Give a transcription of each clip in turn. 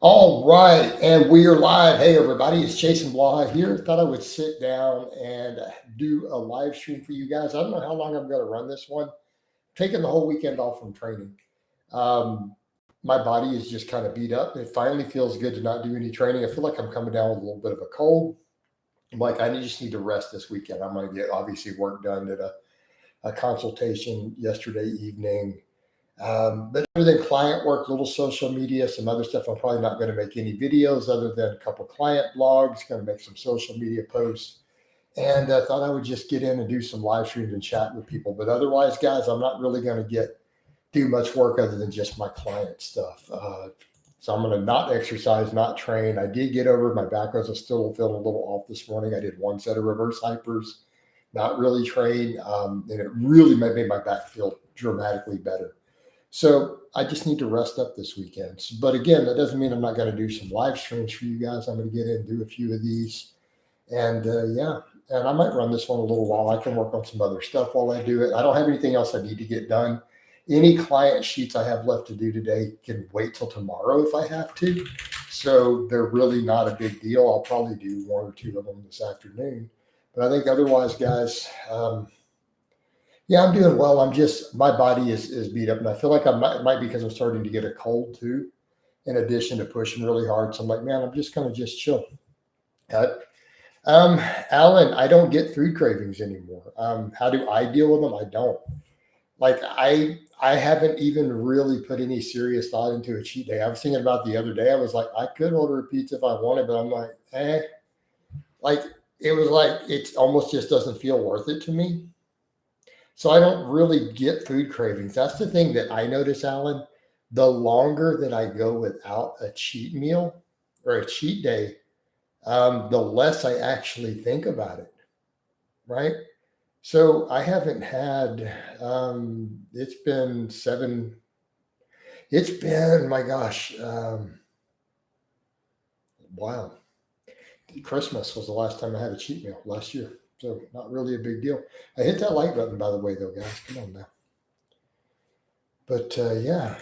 All right, and we are live. Hey, everybody, it's Jason Blaha here. Thought I would sit down and do a live stream for you guys. I don't know how long I'm going to run this one. Taking the whole weekend off from training. Um, my body is just kind of beat up. It finally feels good to not do any training. I feel like I'm coming down with a little bit of a cold. I'm like, just need to rest this weekend. I'm going to get obviously work done. Did a consultation yesterday evening. But other than client work, little social media, some other stuff, I'm probably not going to make any videos other than a couple client blogs, going to make some social media posts. And I thought I would just get in and do some live streams and chat with people. But otherwise, guys, I'm not really going to do much work other than just my client stuff. So I'm going to not exercise, not train. I did get over my back. I was still feeling a little off this morning. I did one set of reverse hypers, not really train. And it really made my back feel dramatically better. So I just need to rest up this weekend. But again, that doesn't mean I'm not going to do some live streams for you guys. I'm going to get in and do a few of these. And and I might run this one a little while. I can work on some other stuff while I do it. I don't have anything else I need to get done. Any client sheets I have left to do today can wait till tomorrow if I have to. So they're really not a big deal. I'll probably do one or two of them this afternoon. But I think otherwise, guys, yeah, I'm doing well. My body is beat up, and I feel like it might be because I'm starting to get a cold too, in addition to pushing really hard. So I'm like, man, I'm just going to just chill. Uh, Alan, I don't get food cravings anymore. How do I deal with them? I don't. Like I haven't even really put any serious thought into a cheat day. I was thinking about the other day. I was like, I could order a pizza if I wanted, but I'm like, like it was like it almost just doesn't feel worth it to me. So I don't really get food cravings. That's the thing that I notice, Alan. The longer that I go without a cheat meal or a cheat day, the less I actually think about it, right? So I haven't had, it's been my gosh, wow. Christmas was the last time I had a cheat meal last year. So not really a big deal. I hit that like button, by the way, though, guys. Come on now. But yeah.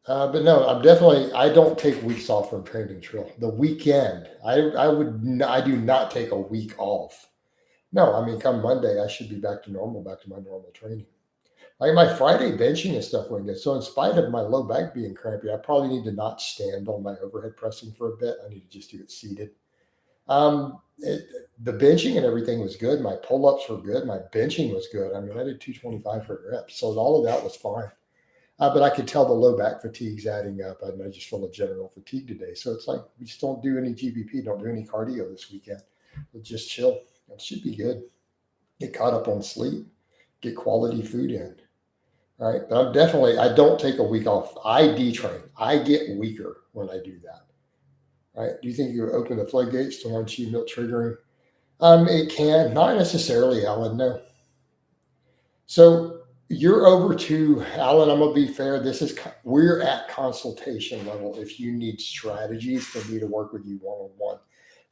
But no, I don't take weeks off from training Trill. The weekend, I do not take a week off. No, I mean, come Monday, I should be back to normal, back to my normal training. Like my Friday benching and stuff went good. So in spite of my low back being crampy, I probably need to not stand on my overhead pressing for a bit. I need to just do it seated. The benching and everything was good. My pull-ups were good. My benching was good. I mean, I did 225 for reps. So all of that was fine. But I could tell the low back fatigue's adding up. And I just feel a general fatigue today. So it's like we just don't do any GBP, don't do any cardio this weekend. We'll just chill. It should be good. Get caught up on sleep. Get quality food in. All right. But I don't take a week off. I detrain. I get weaker when I do that. Right? Do you think you open the floodgates to one cheat meal triggering? It can. Not necessarily, Alan. No. So you're over to Alan. I'm gonna be fair. We're at consultation level. If you need strategies for me to work with you one on one,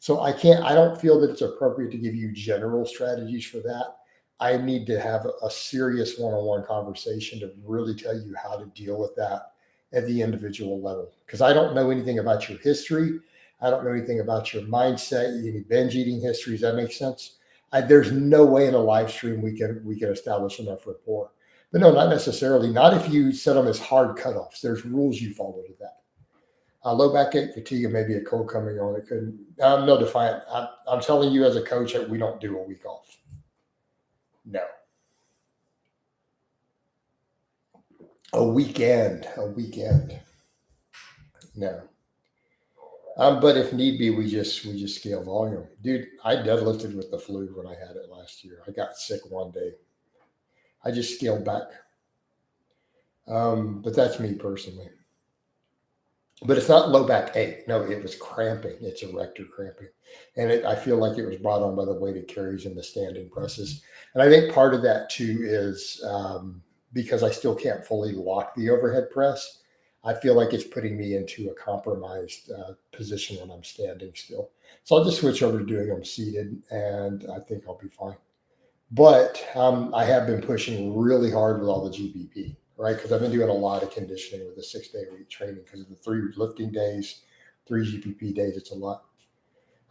so I don't feel that it's appropriate to give you general strategies for that. I need to have a serious one on one conversation to really tell you how to deal with that at the individual level because I don't know anything about your history. I don't know anything about your mindset, any binge eating histories. That makes sense. There's no way in a live stream we can establish enough rapport. But no, not necessarily. Not if you set them as hard cutoffs. There's rules you follow to that. Low backache, fatigue, and maybe a cold coming on. It couldn't. No, Defiant. I'm telling you as a coach that we don't do a week off. No. A weekend. No. But if need be, we just scale volume. Dude, I deadlifted with the flu when I had it last year. I got sick one day. I just scaled back. But that's me personally. But it's not low back ache. No, it was cramping. It's erector cramping. And I feel like it was brought on by the weight it carries in the standing presses. And I think part of that too is because I still can't fully lock the overhead press. I feel like it's putting me into a compromised position when I'm standing still. So I'll just switch over to doing them seated, and I think I'll be fine. But I have been pushing really hard with all the GBP. right? Because I've been doing a lot of conditioning with a 6-day-a-week training because of the 3 lifting days, 3 GPP days. It's a lot.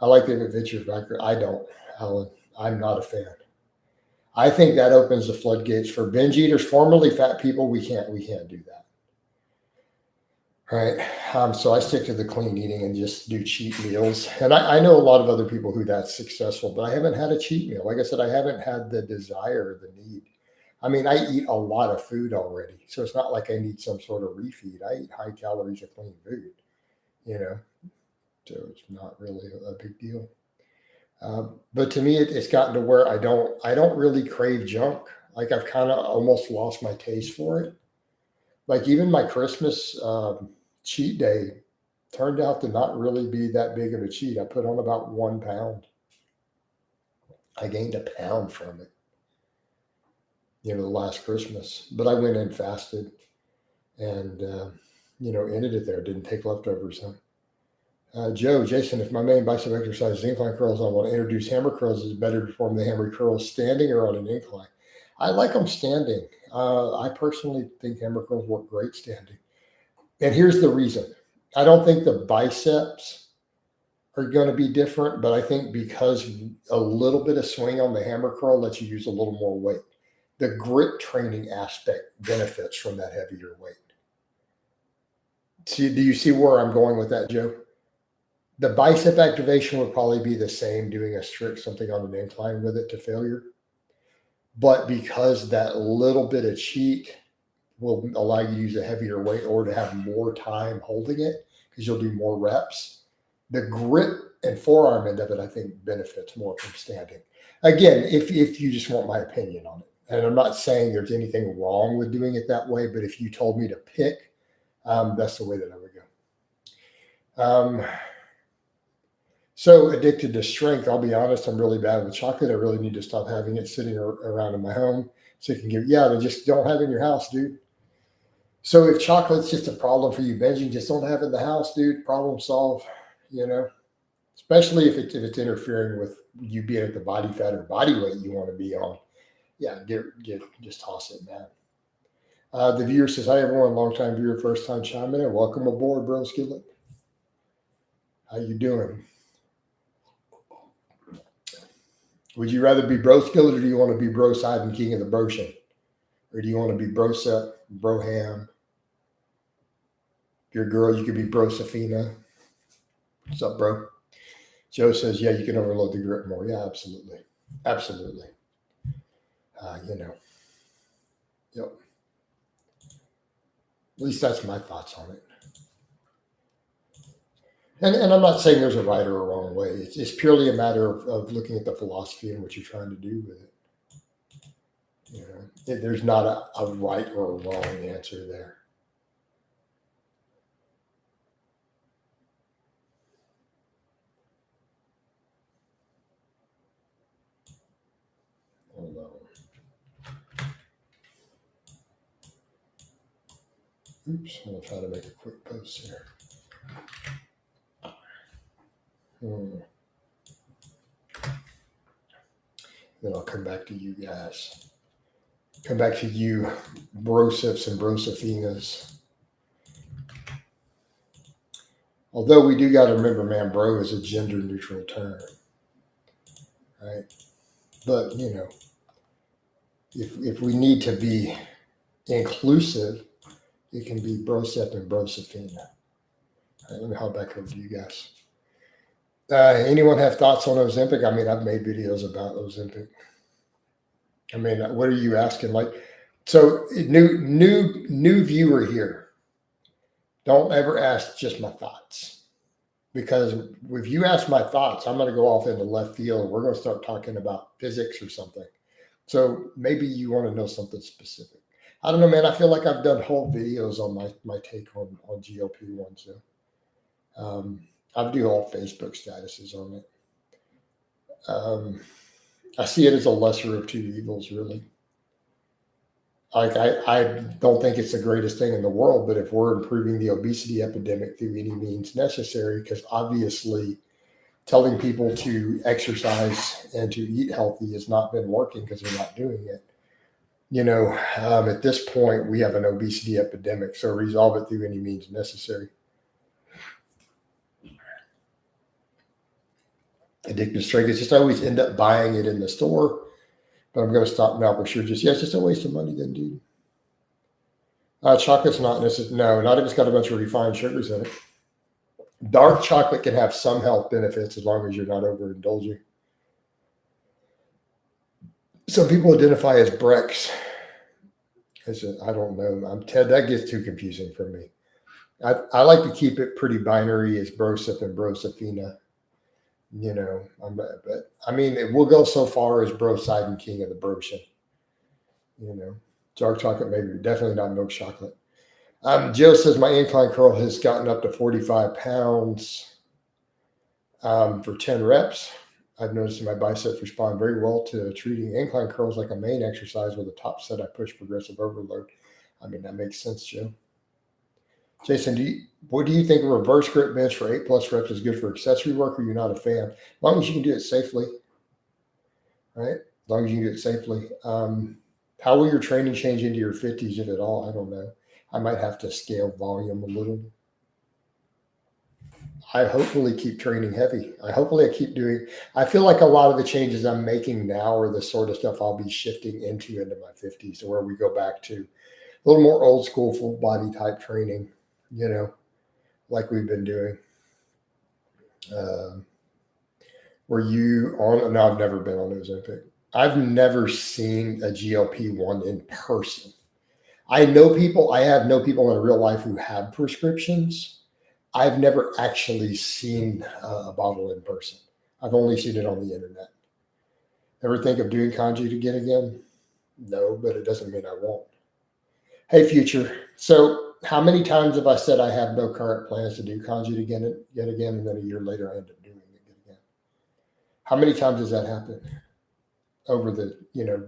I like the adventure factor. I don't, Alan. I'm not a fan. I think that opens the floodgates for binge eaters, formerly fat people. We can't do that. Right. So I stick to the clean eating and just do cheat meals. And I know a lot of other people who that's successful, but I haven't had a cheat meal. Like I said, I haven't had the desire, the need. I mean, I eat a lot of food already. So it's not like I need some sort of refeed. I eat high calories of clean food, you know, so it's not really a big deal. But to me, it's gotten to where I don't really crave junk. Like I've kind of almost lost my taste for it. Like even my Christmas cheat day turned out to not really be that big of a cheat. I put on about 1 pound. I gained a pound from it, the last Christmas. But I went in fasted and, ended it there. Didn't take leftovers. Jason, if my main bicep exercise is incline curls, I want to introduce hammer curls. Is it better to perform the hammer curls standing or on an incline? I like them standing. I personally think hammer curls work great standing. And here's the reason. I don't think the biceps are going to be different, but I think because a little bit of swing on the hammer curl lets you use a little more weight. The grip training aspect benefits from that heavier weight. Do you see where I'm going with that, Joe? The bicep activation would probably be the same, doing a strict something on an incline with it to failure. But because that little bit of cheat will allow you to use a heavier weight or to have more time holding it because you'll do more reps, the grip and forearm end of it, I think, benefits more from standing. Again, if you just want my opinion on it. And I'm not saying there's anything wrong with doing it that way, but if you told me to pick, that's the way that I would go. So addicted to strength, I'll be honest, I'm really bad with chocolate. I really need to stop having it sitting around in my home so you can they just don't have it in your house, dude. So if chocolate's just a problem for you binging, just don't have it in the house, dude. Problem solved, especially if it's interfering with you being at the body fat or body weight you want to be on. Yeah, just toss it, man. The viewer says, hi, everyone, long-time viewer, first-time chiming in. Welcome aboard, bro Skillet. How you doing? Would you rather be bro Skillet or do you want to be bro side and king of the broshin? Or do you want to be bro Sep, bro Ham? If you're a girl, you could be bro Safina. What's up, bro? Joe says, yeah, you can overload the grip more. Yeah, absolutely. Absolutely. Yep. At least that's my thoughts on it. And I'm not saying there's a right or a wrong way. It's purely a matter of looking at the philosophy and what you're trying to do with it. There's not a right or a wrong answer there. Hold on. Oops, I'm going to try to make a quick post here. Then I'll come back to you guys. Come back to you, Brosips and Brosafinas. Although we do got to remember, man, bro is a gender neutral term. Right? But, if we need to be inclusive, it can be Brosep and Brosafina. All right, let me hop back over to you guys. Anyone have thoughts on Ozempic? I mean, I've made videos about Ozempic. I mean, what are you asking? So new viewer here. Don't ever ask just my thoughts, because if you ask my thoughts, I'm going to go off into left field. We're going to start talking about physics or something. So maybe you want to know something specific. I don't know, man. I feel like I've done whole videos on my take on GLP-1. So I do all Facebook statuses on it. I see it as a lesser of two evils, really. Like I don't think it's the greatest thing in the world, but if we're improving the obesity epidemic through any means necessary, because obviously telling people to exercise and to eat healthy has not been working because they're not doing it. At this point, we have an obesity epidemic, so resolve it through any means necessary. Addictive strength, just always end up buying it in the store, but I'm going to stop now for sure. It's just a waste of money then, dude. Chocolate's not necessary. No, not if it's got a bunch of refined sugars in it. Dark chocolate can have some health benefits as long as you're not overindulging. Some people identify as Brex. I don't know. I'm Ted. That gets too confusing for me. I like to keep it pretty binary as Broseph and Brosefina. But I mean, it will go so far as Brosidon, king of the Broshan. Dark chocolate, maybe, definitely not milk chocolate. Joe says my incline curl has gotten up to 45 pounds for 10 reps. I've noticed my biceps respond very well to treating incline curls like a main exercise with a top set. I push progressive overload. I mean, that makes sense, Joe. Jason, what do you think a reverse grip bench for 8+ reps is good for accessory work, or you're not a fan? As long as you can do it safely, right? As long as you can do it safely. How will your training change into your 50s, if at all? I don't know. I might have to scale volume a little. I hopefully keep training heavy. I keep doing. I feel like a lot of the changes I'm making now are the sort of stuff I'll be shifting into my 50s, where we go back to a little more old school full body type training, like we've been doing. Were you on? No, I've never been on Ozempic. I've never seen a GLP-1 in person. I have no people in real life who have prescriptions. I've never actually seen a bottle in person. I've only seen it on the internet. Ever think of doing conjugate again? No, but it doesn't mean I won't. Hey, future. So how many times have I said I have no current plans to do conjugate again, and then a year later I end up doing it again? How many times has that happened over the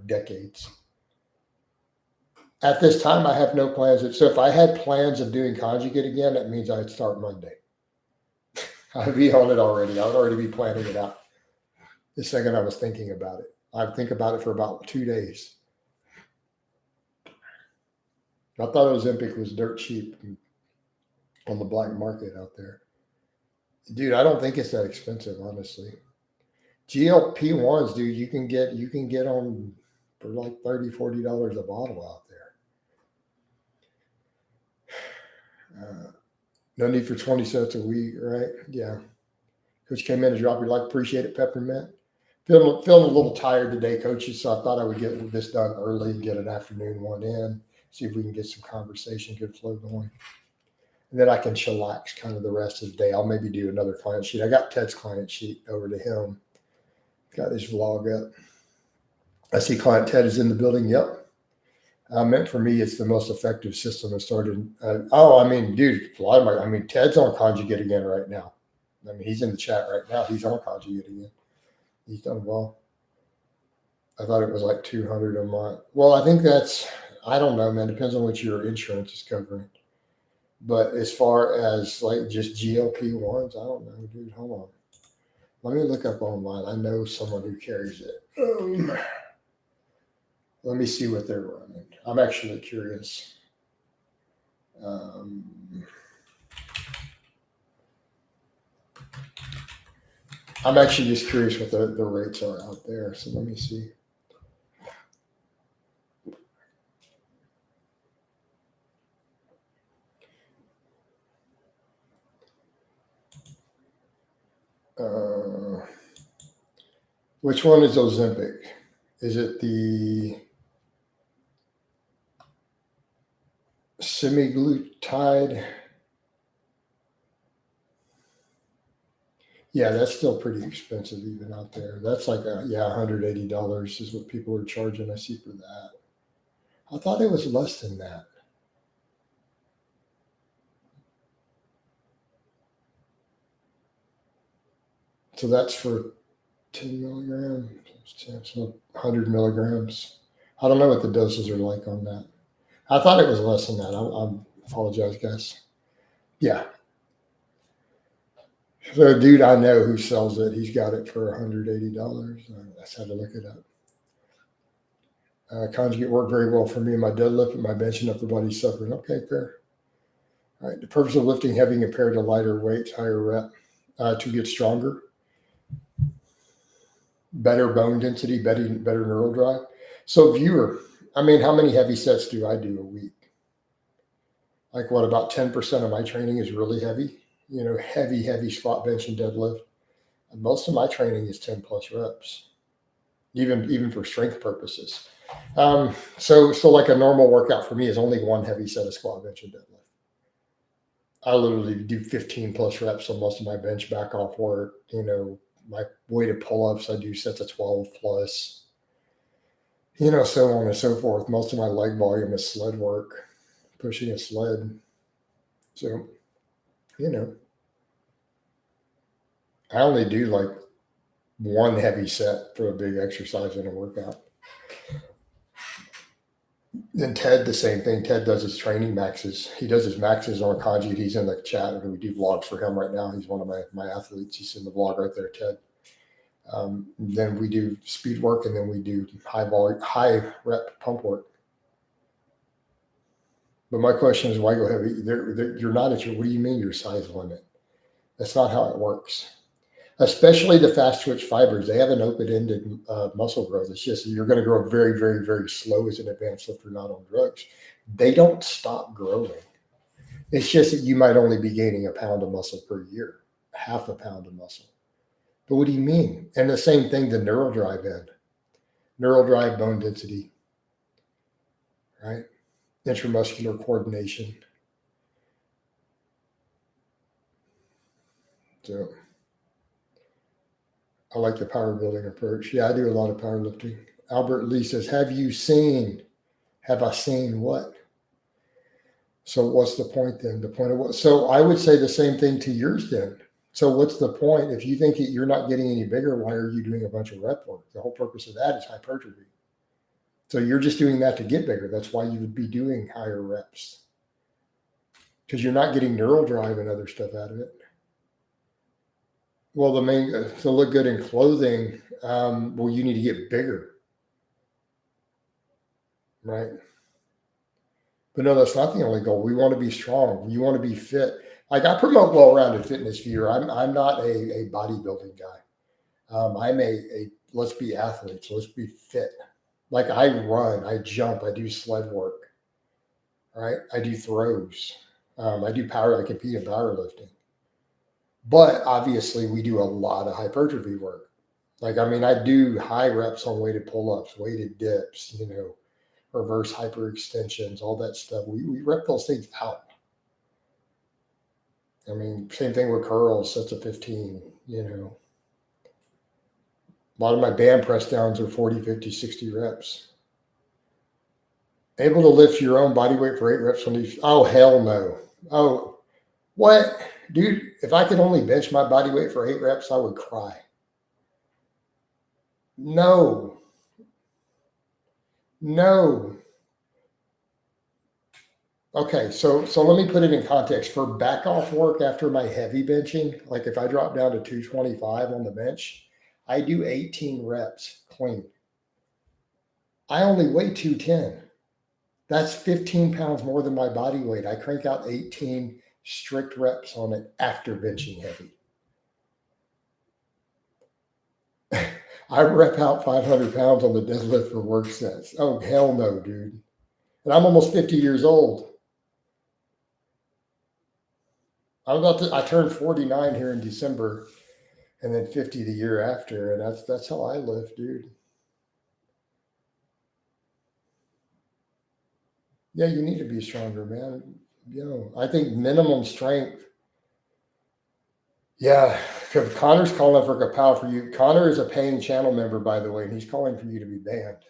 decades? At this time, I have no plans. So if I had plans of doing conjugate again, that means I'd start Monday. I'd be on it already. I would already be planning it out the second I was thinking about it. I'd think about it for about 2 days. I thought Ozempic was dirt cheap on the black market out there. Dude, I don't think it's that expensive, honestly. GLP-1s, dude, you can get on for like $30, $40 a bottle out there. No need for 20 cents a week, right? Yeah. Coach came in to drop your like, appreciate it, Peppermint. Feeling a little tired today, coaches, so I thought I would get this done early, get an afternoon one in, see if we can get some conversation, good flow going. And then I can chillax kind of the rest of the day. I'll maybe do another client sheet. I got Ted's client sheet over to him. Got his vlog up. I see client Ted is in the building. Yep. Meant for me, it's the most effective system that started. Dude, Ted's on conjugate again right now. I mean, he's in the chat right now. He's on conjugate again. He's done well. I thought it was like 200 a month. Well, I think I don't know, man. Depends on what your insurance is covering. But as far as like just GLP-1s, I don't know, dude. Hold on. Let me look up online. I know someone who carries it. Let me see what they're running. I'm actually curious. I'm actually just curious what the rates are out there. So let me see. Which one is Ozempic? Is it the semaglutide? Yeah, that's still pretty expensive even out there. That's like $180 is what people are charging. I see for that. I thought it was less than that. So that's for 10 milligrams, so 100 milligrams. I don't know what the doses are like on that. I thought it was less than that. I apologize, guys. Yeah. So a dude I know who sells it, he's got it for $180. I just had to look it up. Conjugate worked very well for me in my deadlift, and my bench and upper body suffering. Okay, fair. All right. The purpose of lifting heavy compared to lighter weights, higher rep, to get stronger, better bone density, better neural drive. So, viewer, I mean, how many heavy sets do I do a week? Like what, about 10% of my training is really heavy, heavy squat, bench, and deadlift. And most of my training is 10 plus reps, even for strength purposes. So like a normal workout for me is only one heavy set of squat, bench, and deadlift. I literally do 15 plus reps on most of my bench back off work. My weighted pull-ups, I do sets of 12 plus, so on and so forth. Most of my leg volume is sled work, pushing a sled. So, I only do like one heavy set for a big exercise in a workout. Then Ted, the same thing. Ted does his training maxes. He does his maxes on Conjugate. He's in the chat, and we do vlogs for him right now. He's one of my athletes. He's in the vlog right there, Ted. Then we do speed work, and then we do high rep pump work. But my question is, why go heavy? You're not at your, what do you mean your size limit? That's not how it works. Especially the fast twitch fibers, they have an open-ended muscle growth. It's just you're going to grow very, very, very slow as an advanced lifter not on drugs. They don't stop growing. It's just that you might only be gaining a pound of muscle per year, half a pound of muscle. But what do you mean? And the same thing, the neural drive end. Neural drive, bone density, right? Intramuscular coordination. So I like the power building approach. Yeah, I do a lot of powerlifting. Albert Lee says, have I seen what? So what's the point then? The point of what? So I would say the same thing to yours then. So what's the point? If you think that you're not getting any bigger, why are you doing a bunch of rep work? The whole purpose of that is hypertrophy. So you're just doing that to get bigger. That's why you would be doing higher reps, because you're not getting neural drive and other stuff out of it. Well, to look good in clothing, you need to get bigger, right? But no, that's not the only goal. We want to be strong. You want to be fit. Like I promote well-rounded fitness viewer. I'm not a bodybuilding guy. I'm a let's be athletes. Let's be fit. Like I run, I jump, I do sled work, right? I do throws. I do power. I compete in powerlifting. But obviously, we do a lot of hypertrophy work. Like, I do high reps on weighted pull-ups, weighted dips, reverse hyperextensions, all that stuff. We rep those things out. Same thing with curls, sets of 15, A lot of my band press downs are 40, 50, 60 reps. Able to lift your own body weight for 8 reps on these? Oh, hell no. Oh, what? Dude, if I could only bench my body weight for 8 reps, I would cry. No. Okay, so let me put it in context. For back off work after my heavy benching, like if I drop down to 225 on the bench, I do 18 reps clean. I only weigh 210. That's 15 pounds more than my body weight. I crank out 18 strict reps on it after benching heavy. I rep out 500 pounds on the deadlift for work sets. Oh, hell no, dude. And I'm almost 50 years old. I turned 49 here in December, and then 50 the year after. And that's how I live, dude. Yeah, you need to be stronger, man. I think minimum strength. Yeah, because Connor's calling for Kapow for you. Connor is a paying channel member, by the way, and he's calling for you to be banned.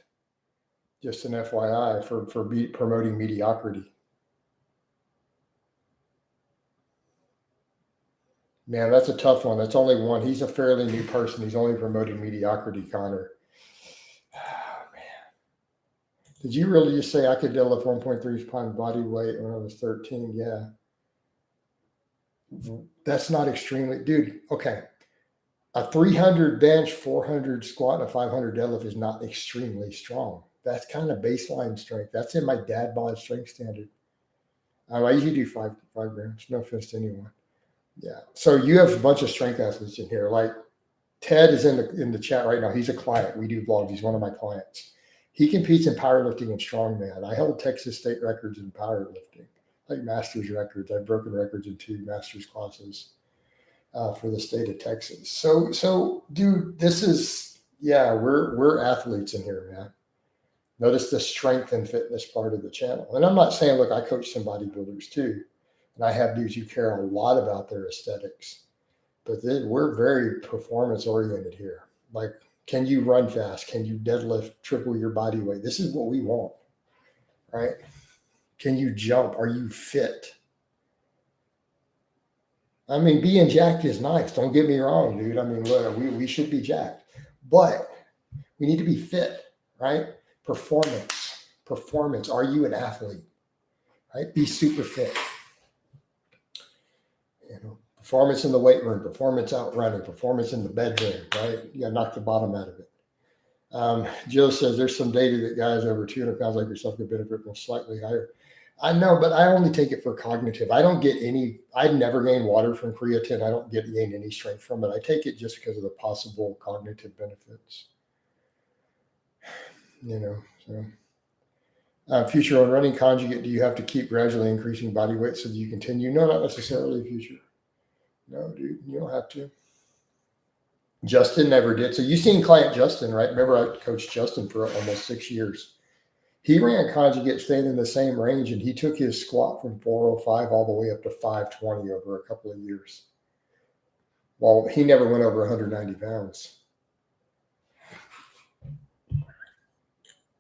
Just an FYI for promoting mediocrity. Man, that's a tough one. That's only one. He's a fairly new person. He's only promoting mediocrity, Connor. Oh, man. Did you really just say I could deadlift 1.3 pound body weight when I was 13? Yeah. That's not extremely, dude. Okay. A 300 bench, 400 squat, and a 500 deadlift is not extremely strong. That's kind of baseline strength. That's in my dad bod strength standard. I usually do 5 grams. No offense to anyone. Yeah. So you have a bunch of strength athletes in here. Like Ted is in the chat right now. He's a client. We do vlogs. He's one of my clients. He competes in powerlifting and strongman. I held Texas state records in powerlifting, like masters records. I've broken records in 2 masters classes for the state of Texas. So dude, this is, yeah, we're athletes in here, man. Notice the strength and fitness part of the channel. And I'm not saying, look, I coach some bodybuilders too. And I have dudes who care a lot about their aesthetics. But then we're very performance oriented here. Like, can you run fast? Can you deadlift triple your body weight? This is what we want, right? Can you jump? Are you fit? I mean, being jacked is nice. Don't get me wrong, dude. I mean, look, we should be jacked. But we need to be fit, right? Performance. Are you an athlete? Right? Be super fit. You know, performance in the weight room, performance out running, performance in the bedroom, right? You got to knock the bottom out of it. Jill says there's some data that guys over 200 pounds like yourself could benefit from slightly higher. I know, but I only take it for cognitive. I never gain water from creatine. I don't gain any strength from it. I take it just because of the possible cognitive benefits. You know, so future on running conjugate, do you have to keep gradually increasing body weight so that you continue? No, not necessarily future. No, dude, you don't have to. Justin never did. So you've seen client Justin, right? Remember I coached Justin for almost 6 years. He ran conjugate, stayed in the same range, and he took his squat from 405 all the way up to 520 over a couple of years. Well, he never went over 190 pounds.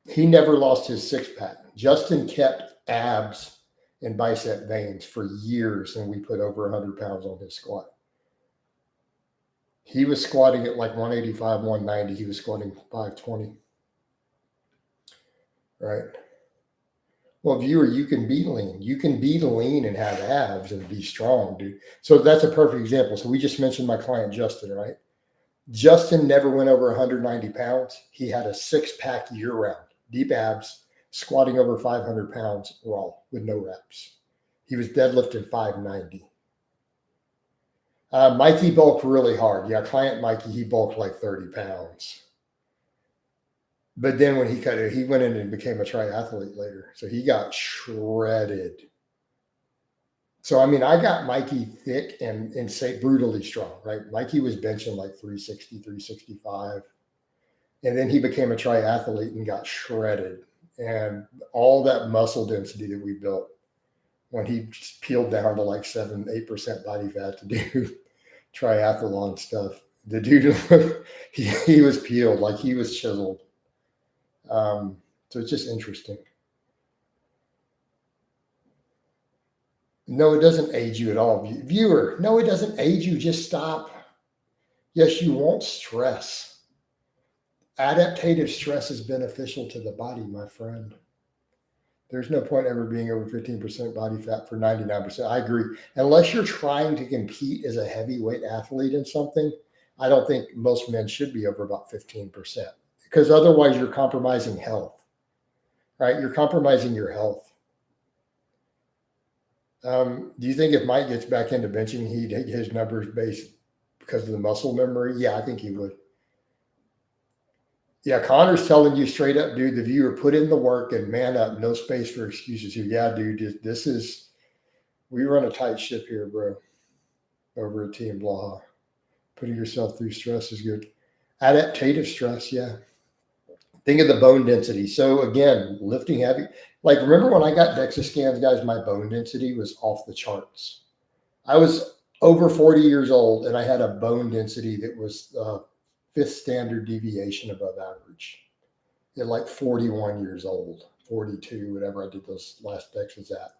He never lost his six-pack. Justin kept abs and bicep veins for years, and we put over 100 pounds on his squat. He was squatting at like 185, 190. He was squatting 520. Right? Well, viewer, you can be lean. You can be lean and have abs and be strong, dude. So that's a perfect example. So we just mentioned my client, Justin, right? Justin never went over 190 pounds. He had a six-pack year-round, deep abs, squatting over 500 pounds raw with no reps. He was deadlifting 590. Mikey bulked really hard. Yeah, client Mikey, he bulked like 30 pounds. But then when he cut it, he went in and became a triathlete later. So he got shredded. So, I mean, I got Mikey thick and say brutally strong, right? Mikey was benching like 360, 365. And then he became a triathlete and got shredded. And all that muscle density that we built when he peeled down to like 7-8% body fat to do triathlon stuff, the dude, he was peeled, like he was chiseled. So it's just interesting. No, it doesn't age you at all. Viewer, no, it doesn't age you. Just stop. Yes, you won't stress. Adaptative stress is beneficial to the body, my friend. There's no point ever being over 15% body fat for 99%. I agree. Unless you're trying to compete as a heavyweight athlete in something, I don't think most men should be over about 15%, because otherwise you're compromising health, right? You're compromising your health. Do you think if Mike gets back into benching, he'd hit his numbers based because of the muscle memory? Yeah, I think he would. Yeah, Connor's telling you straight up, dude, the viewer, put in the work and man up. No space for excuses here. Yeah, dude, we run a tight ship here, bro, over at Team Blaha. Putting yourself through stress is good. Adaptative stress, yeah. Think of the bone density. So again, lifting heavy. Like, remember when I got DEXA scans, guys, my bone density was off the charts. I was over 40 years old and I had a bone density that was 5th standard deviation above average at like 41 years old, 42, whatever I did those last DEXAs at.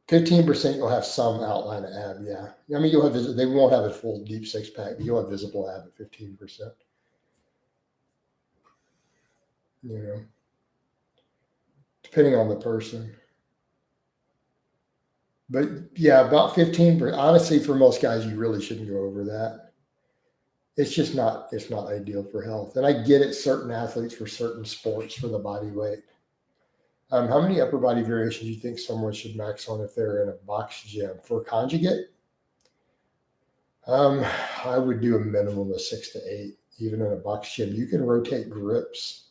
15% you'll have some outline of ab, yeah. I mean, they won't have a full deep six-pack, but you'll have visible ab at 15%. You know, depending on the person. But yeah, about 15%. Honestly, for most guys, you really shouldn't go over that. It's just not, it's not ideal for health. And I get it, certain athletes for certain sports for the body weight. How many upper body variations do you think someone should max on if they're in a box gym? For conjugate, I would do a minimum of 6 to 8, even in a box gym. You can rotate grips.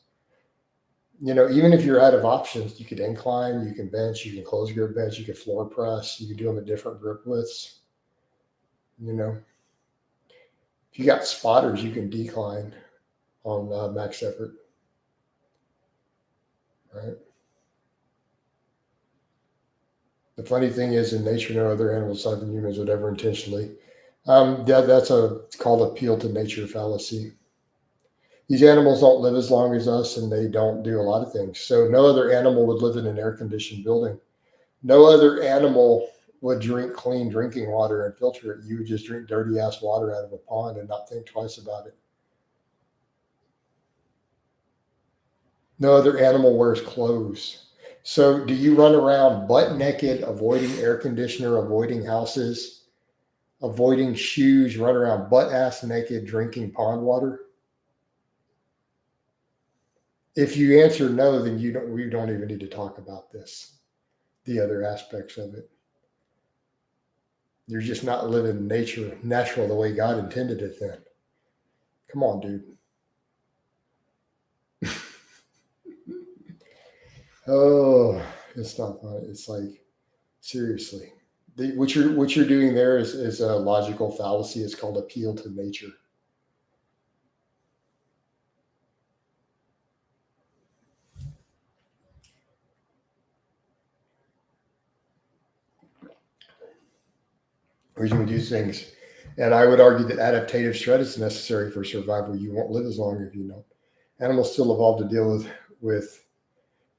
Even if you're out of options, you could incline, you can bench, you can close grip bench, you can floor press, you can do them at different grip widths. If you got spotters, you can decline on max effort, right? The funny thing is, in nature, no other animals other than humans would ever intentionally. That's it's called appeal to nature fallacy. These animals don't live as long as us, and they don't do a lot of things. So no other animal would live in an air-conditioned building. No other animal would drink clean drinking water and filter it. You would just drink dirty-ass water out of a pond and not think twice about it. No other animal wears clothes. So do you run around butt naked, avoiding air conditioner, avoiding houses, avoiding shoes, run around butt ass naked, drinking pond water? If you answer no, then we don't even need to talk about this, the other aspects of it. You're just not living natural the way God intended it then. Come on, dude. Oh, it's not fun. It's like, seriously. What you're doing there is a logical fallacy. It's called appeal to nature. Reason we do things. And I would argue that adaptive stress is necessary for survival. You won't live as long if you don't. Animals still evolved to deal with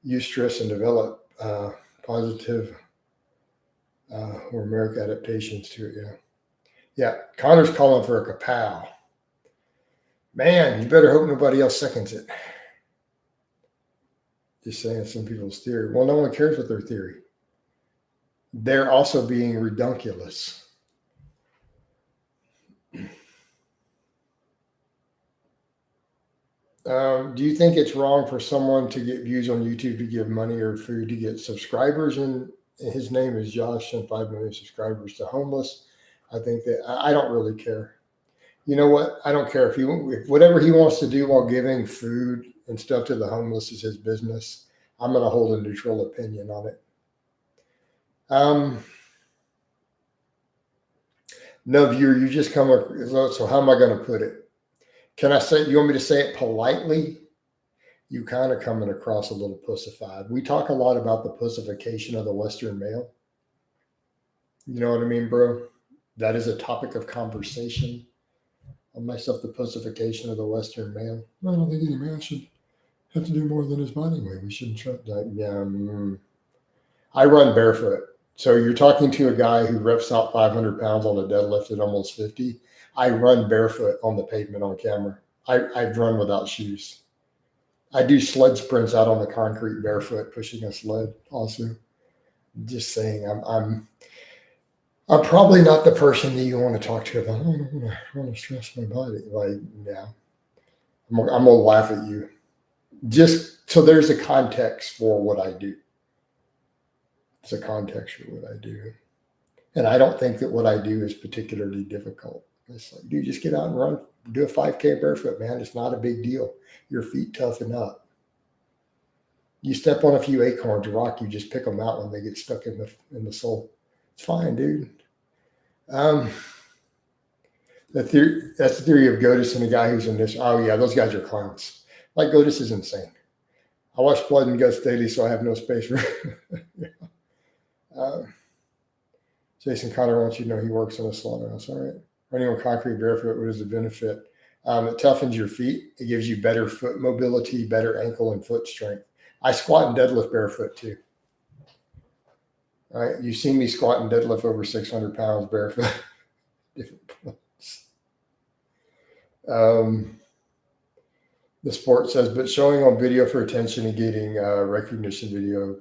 eustress and develop positive or numeric adaptations to it. Yeah. Connor's calling for a kapow. Man, you better hope nobody else seconds it. Just saying some people's theory. Well, no one cares what their theory. They're also being redunculous. Do you think it's wrong for someone to get views on YouTube to give money or food to get subscribers? And his name is Josh, and 5 million subscribers to homeless. I think that I don't really care. You know what? I don't care if whatever he wants to do while giving food and stuff to the homeless is his business. I'm going to hold a neutral opinion on it. No, viewer, you just come. So how am I going to put it? Can I say, you want me to say it politely? You kind of coming across a little pussified. We talk a lot about the pussification of the Western male. You know what I mean, bro? That is a topic of conversation. On myself, the pussification of the Western male. I don't think any man should have to do more than his body weight. We shouldn't try that. Yeah. I run barefoot. So you're talking to a guy who reps out 500 pounds on a deadlift at almost 50. I run barefoot on the pavement on camera. I've run without shoes. I do sled sprints out on the concrete barefoot, pushing a sled also. Just saying, I'm probably not the person that you want to talk to about, I want to stress my body. Like, yeah, I'm going to laugh at you. Just so there's a context for what I do. It's a context for what I do. And I don't think that what I do is particularly difficult. It's like, dude, just get out and run. Do a 5K barefoot, man. It's not a big deal. Your feet toughen up. You step on a few acorns, rock, you just pick them out when they get stuck in the sole. It's fine, dude. That's the theory of Godus and the guy who's in this. Oh, yeah, those guys are clowns. Like, Godus is insane. I watch Blood and Guts daily, so I have no space for Jason Connor wants you to know he works in a slaughterhouse. All right. Running on concrete barefoot, what is the benefit? It toughens your feet. It gives you better foot mobility, better ankle and foot strength. I squat and deadlift barefoot too. All right. You've seen me squat and deadlift over 600 pounds barefoot. Different points. The sport says, but showing on video for attention and getting recognition video,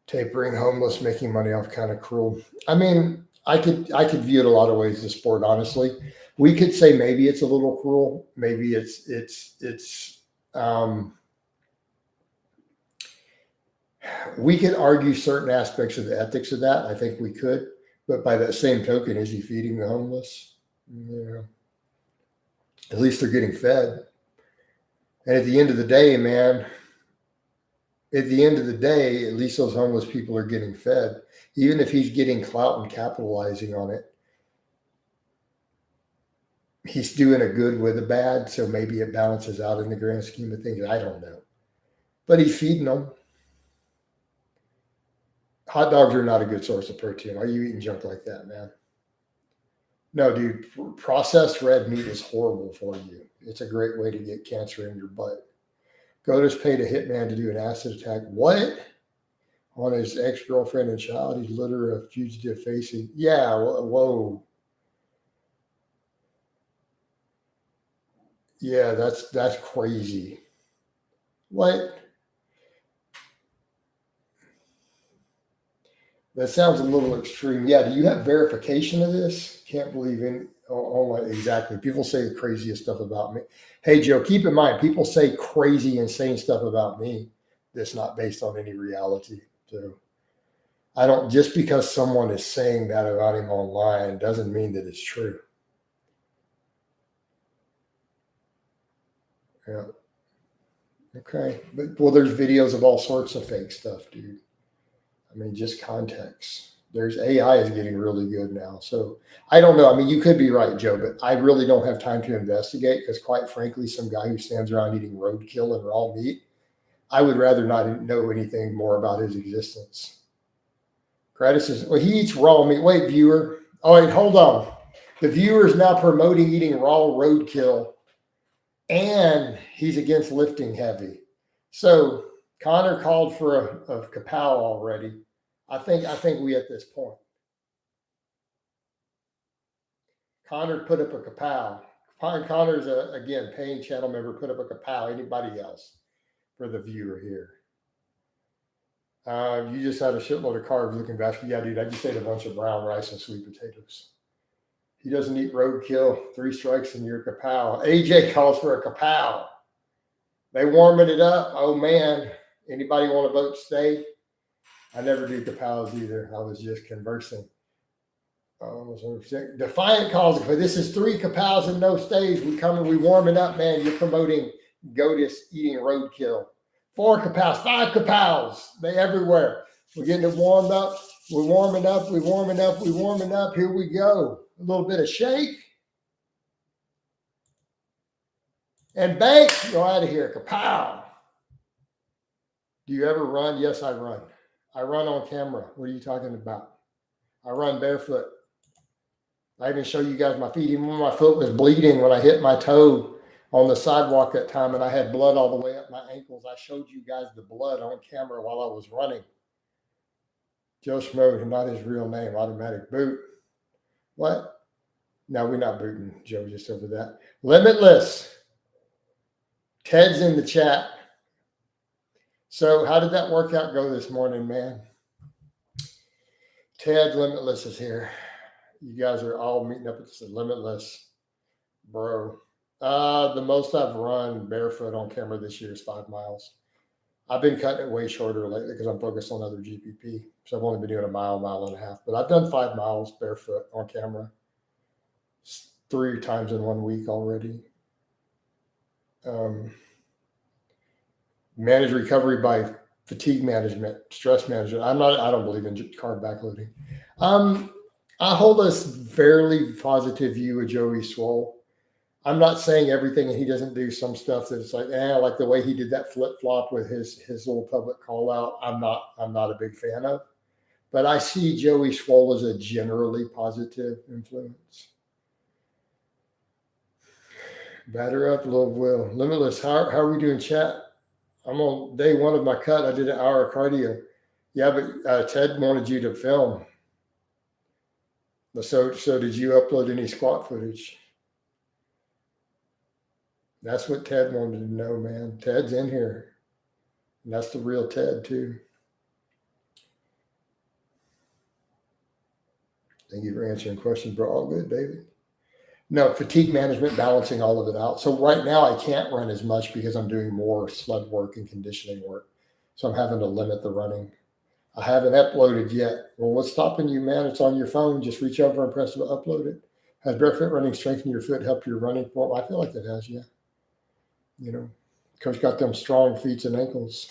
tapering, homeless, making money off, kind of cruel. I mean, I could view it a lot of ways, the sport, honestly. We could say maybe it's a little cruel. Maybe we could argue certain aspects of the ethics of that. I think we could, but by that same token, is he feeding the homeless? Yeah. At least they're getting fed. And at the end of the day, man, at least those homeless people are getting fed. Even if he's getting clout and capitalizing on it, he's doing a good with a bad. So maybe it balances out in the grand scheme of things. I don't know. But he's feeding them. Hot dogs are not a good source of protein. Why are you eating junk like that, man? No, dude, processed red meat is horrible for you. It's a great way to get cancer in your butt. Godas paid a hitman to do an acid attack. What? On his ex-girlfriend and child. He's literally a fugitive facing. Yeah, whoa. Yeah, that's crazy. What? That sounds a little extreme. Yeah, do you have verification of this? Can't believe in exactly. People say the craziest stuff about me. Hey, Joe, keep in mind, people say crazy, insane stuff about me that's not based on any reality. So I don't, just because someone is saying that about him online doesn't mean that it's true. Yeah. Okay. But, well, there's videos of all sorts of fake stuff, dude. I mean, just context. There's AI is getting really good now. So I don't know. I mean, you could be right, Joe, but I really don't have time to investigate because, quite frankly, some guy who stands around eating roadkill and raw meat, I would rather not know anything more about his existence. Gratis is, well, he eats raw meat. Wait, viewer. Oh, wait, hold on. The viewer is now promoting eating raw roadkill, and he's against lifting heavy. So Connor called for a kapow already. I think we at this point. Connor put up a kapow. Connor's again paying channel member. Put up a kapow. Anybody else for the viewer here? You just had a shitload of carbs looking back. Yeah, dude, I just ate a bunch of brown rice and sweet potatoes. He doesn't eat roadkill. 3 strikes and you're kapow. AJ calls for a kapow. They warming it up. Oh man, anybody want to vote stay? I never do kapows either. I was just conversing. Defiant calls. This is 3 kapows and no stays. We coming. We warming up, man. You're promoting Gotis eating roadkill. 4 kapows, 5 kapows. They everywhere. We're getting it warmed up. We're warming up. We're warming up. We're warming up. Here we go. A little bit of shake. And bake. Go out of here. Kapow. Do you ever run? Yes, I run. I run on camera. What are you talking about? I run barefoot. I even show you guys my feet. Even when my foot was bleeding when I hit my toe on the sidewalk that time and I had blood all the way up my ankles, I showed you guys the blood on camera while I was running. Joe Schmo, not his real name, automatic boot. What? No, we're not booting Joe just over that. Limitless. Ted's in the chat. So how did that workout go this morning, man? Ted Limitless is here. You guys are all meeting up at the Limitless, bro. The most I've run barefoot on camera this year is 5 miles. I've been cutting it way shorter lately because I'm focused on other GPP. So I've only been doing a mile, mile and a half. But I've done 5 miles barefoot on camera 3 times in 1 week already. Manage recovery by fatigue management, stress management. I don't believe in carb backloading. I hold a fairly positive view of Joey Swole. I'm not saying everything, and he doesn't do some stuff that's like the way he did that flip flop with his little public call out. I'm not a big fan of, but I see Joey Swole as a generally positive influence. Batter up, little Will. Limitless. How are we doing, chat? I'm on day 1 of my cut. I did an hour of cardio. Yeah, but Ted wanted you to film. So did you upload any squat footage? That's what Ted wanted to know, man. Ted's in here. And that's the real Ted, too. Thank you for answering questions, bro. All good, David. No, fatigue management, balancing all of it out. So right now I can't run as much because I'm doing more sled work and conditioning work. So I'm having to limit the running. I haven't uploaded yet. Well, what's stopping you, man? It's on your phone. Just reach over and press upload it. Has barefoot running strengthened your foot, help your running form? I feel like it has, yeah. You know, coach got them strong feet and ankles.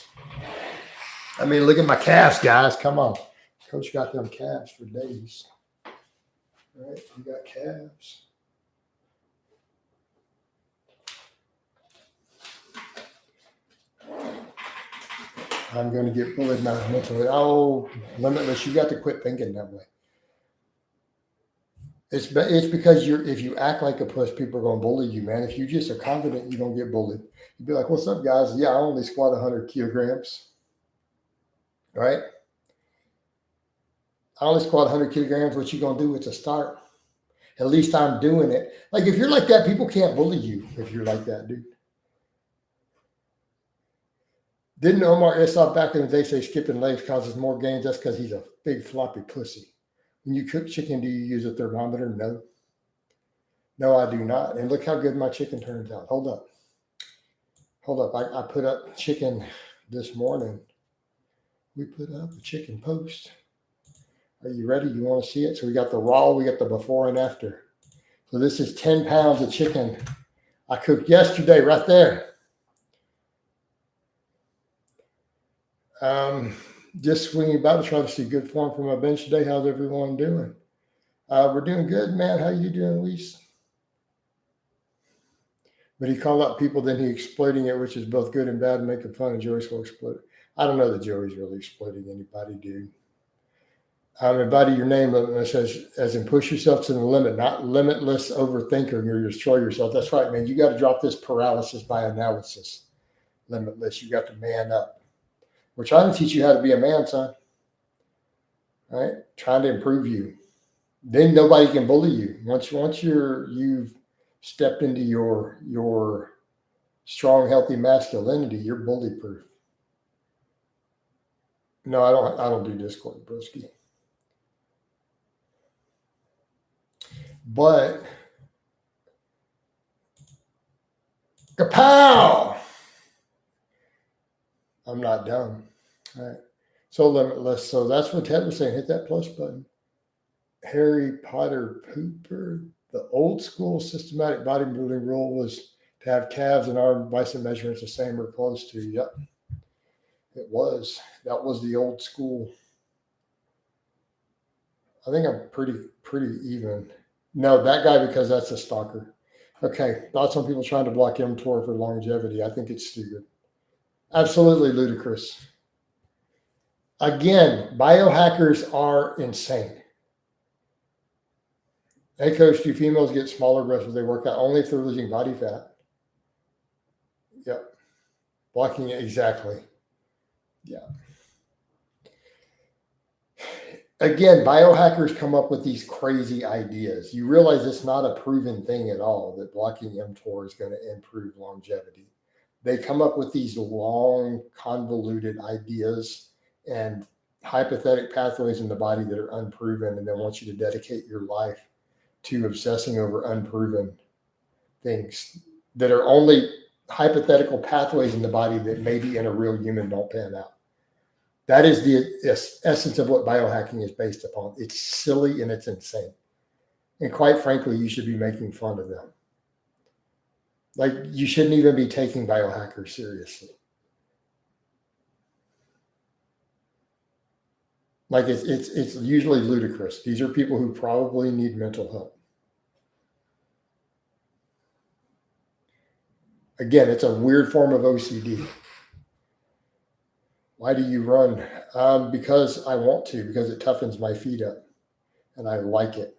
I mean, look at my calves, guys. Come on. Coach got them calves for days. Right? You got calves. I'm going to get bullied now mentally. Oh, limitless. You got to quit thinking that way. It's because if you act like a puss, people are going to bully you, man. If you just are confident, you don't get bullied. You'd be like, what's up, guys? Yeah, I only squat 100 kilograms. Right? I only squat 100 kilograms. What you going to do? It's a start. At least I'm doing it. Like, if you're like that, people can't bully you if you're like that, dude. Didn't Omar Issav back in the day say skipping legs causes more gains? That's because he's a big floppy pussy. When you cook chicken, do you use a thermometer? No. No, I do not. And look how good my chicken turns out. Hold up. I put up chicken this morning. We put up a chicken post. Are you ready? You want to see it? So we got the raw, we got the before and after. So this is 10 pounds of chicken I cooked yesterday right there. Just swinging about to try to see good form for my bench today. How's everyone doing? We're doing good, man. How you doing, Luis? But he called out people, then he exploiting it, which is both good and bad, making fun of Joey's will exploit. I don't know that Joey's really exploiting anybody, dude. Embody your name as in push yourself to the limit, not limitless overthinker or you destroy yourself. That's right, man. You got to drop this paralysis by analysis. Limitless. You got to man up. We're trying to teach you how to be a man, son. Right? Trying to improve you. Then nobody can bully you. Once you've stepped into your strong, healthy masculinity, you're bully proof. No, I don't do Discord, broski. But kapow! I'm not dumb. All right. So limitless. So that's what Ted was saying. Hit that plus button. Harry Potter pooper. The old school systematic bodybuilding rule was to have calves and arm bicep measurements the same or close to. Yep. It was. That was the old school. I think I'm pretty even. No, that guy, because that's a stalker. Okay. Thoughts on people trying to block mTOR for longevity. I think it's stupid. Absolutely ludicrous. Again, biohackers are insane. Hey, coach, do females get smaller breasts as they work out? Only if they're losing body fat. Yep. Blocking it, exactly. Yeah. Again, biohackers come up with these crazy ideas. You realize it's not a proven thing at all that blocking mTOR is going to improve longevity. They come up with these long, convoluted ideas and hypothetical pathways in the body that are unproven, and then want you to dedicate your life to obsessing over unproven things that are only hypothetical pathways in the body that maybe in a real human don't pan out. That is the essence of what biohacking is based upon. It's silly and it's insane. And quite frankly, you should be making fun of them. Like, you shouldn't even be taking biohackers seriously. Like, it's usually ludicrous. These are people who probably need mental help. Again, it's a weird form of OCD. Why do you run? Because I want to, because it toughens my feet up and I like it.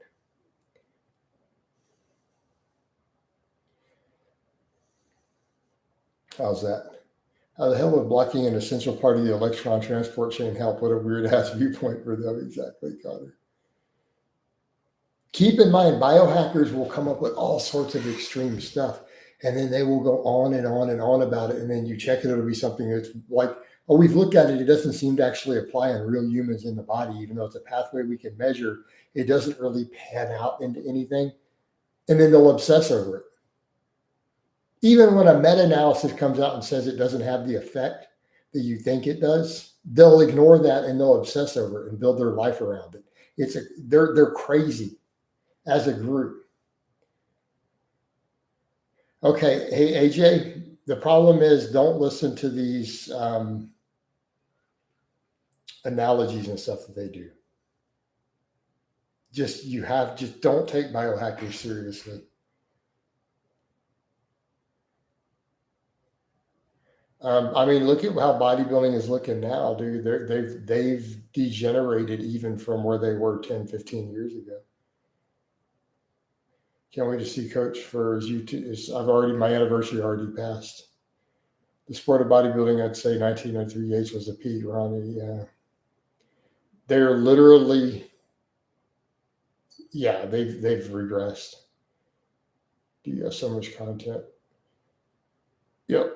How's that? How the hell would blocking an essential part of the electron transport chain help? What a weird ass viewpoint for them. Exactly, Connor. Keep in mind, biohackers will come up with all sorts of extreme stuff, and then they will go on and on and on about it. And then you check it, it'll be something that's like, oh, we've looked at it. It doesn't seem to actually apply on real humans in the body, even though it's a pathway we can measure. It doesn't really pan out into anything. and then they'll obsess over it. Even when a meta-analysis comes out and says it doesn't have the effect that you think it does, they'll ignore that and they'll obsess over it and build their life around it. They're crazy as a group. Okay, hey AJ, the problem is don't listen to these analogies and stuff that they do. Just don't take biohackers seriously. I mean, look at how bodybuilding is looking now, dude. They've degenerated even from where they were 10, 15 years ago. Can't wait to see Coach for his YouTube. My anniversary already passed. The sport of bodybuilding, I'd say 1903 Yates was the peak, Ronnie. Yeah. They're literally, yeah, they've regressed. Do you have so much content? Yep.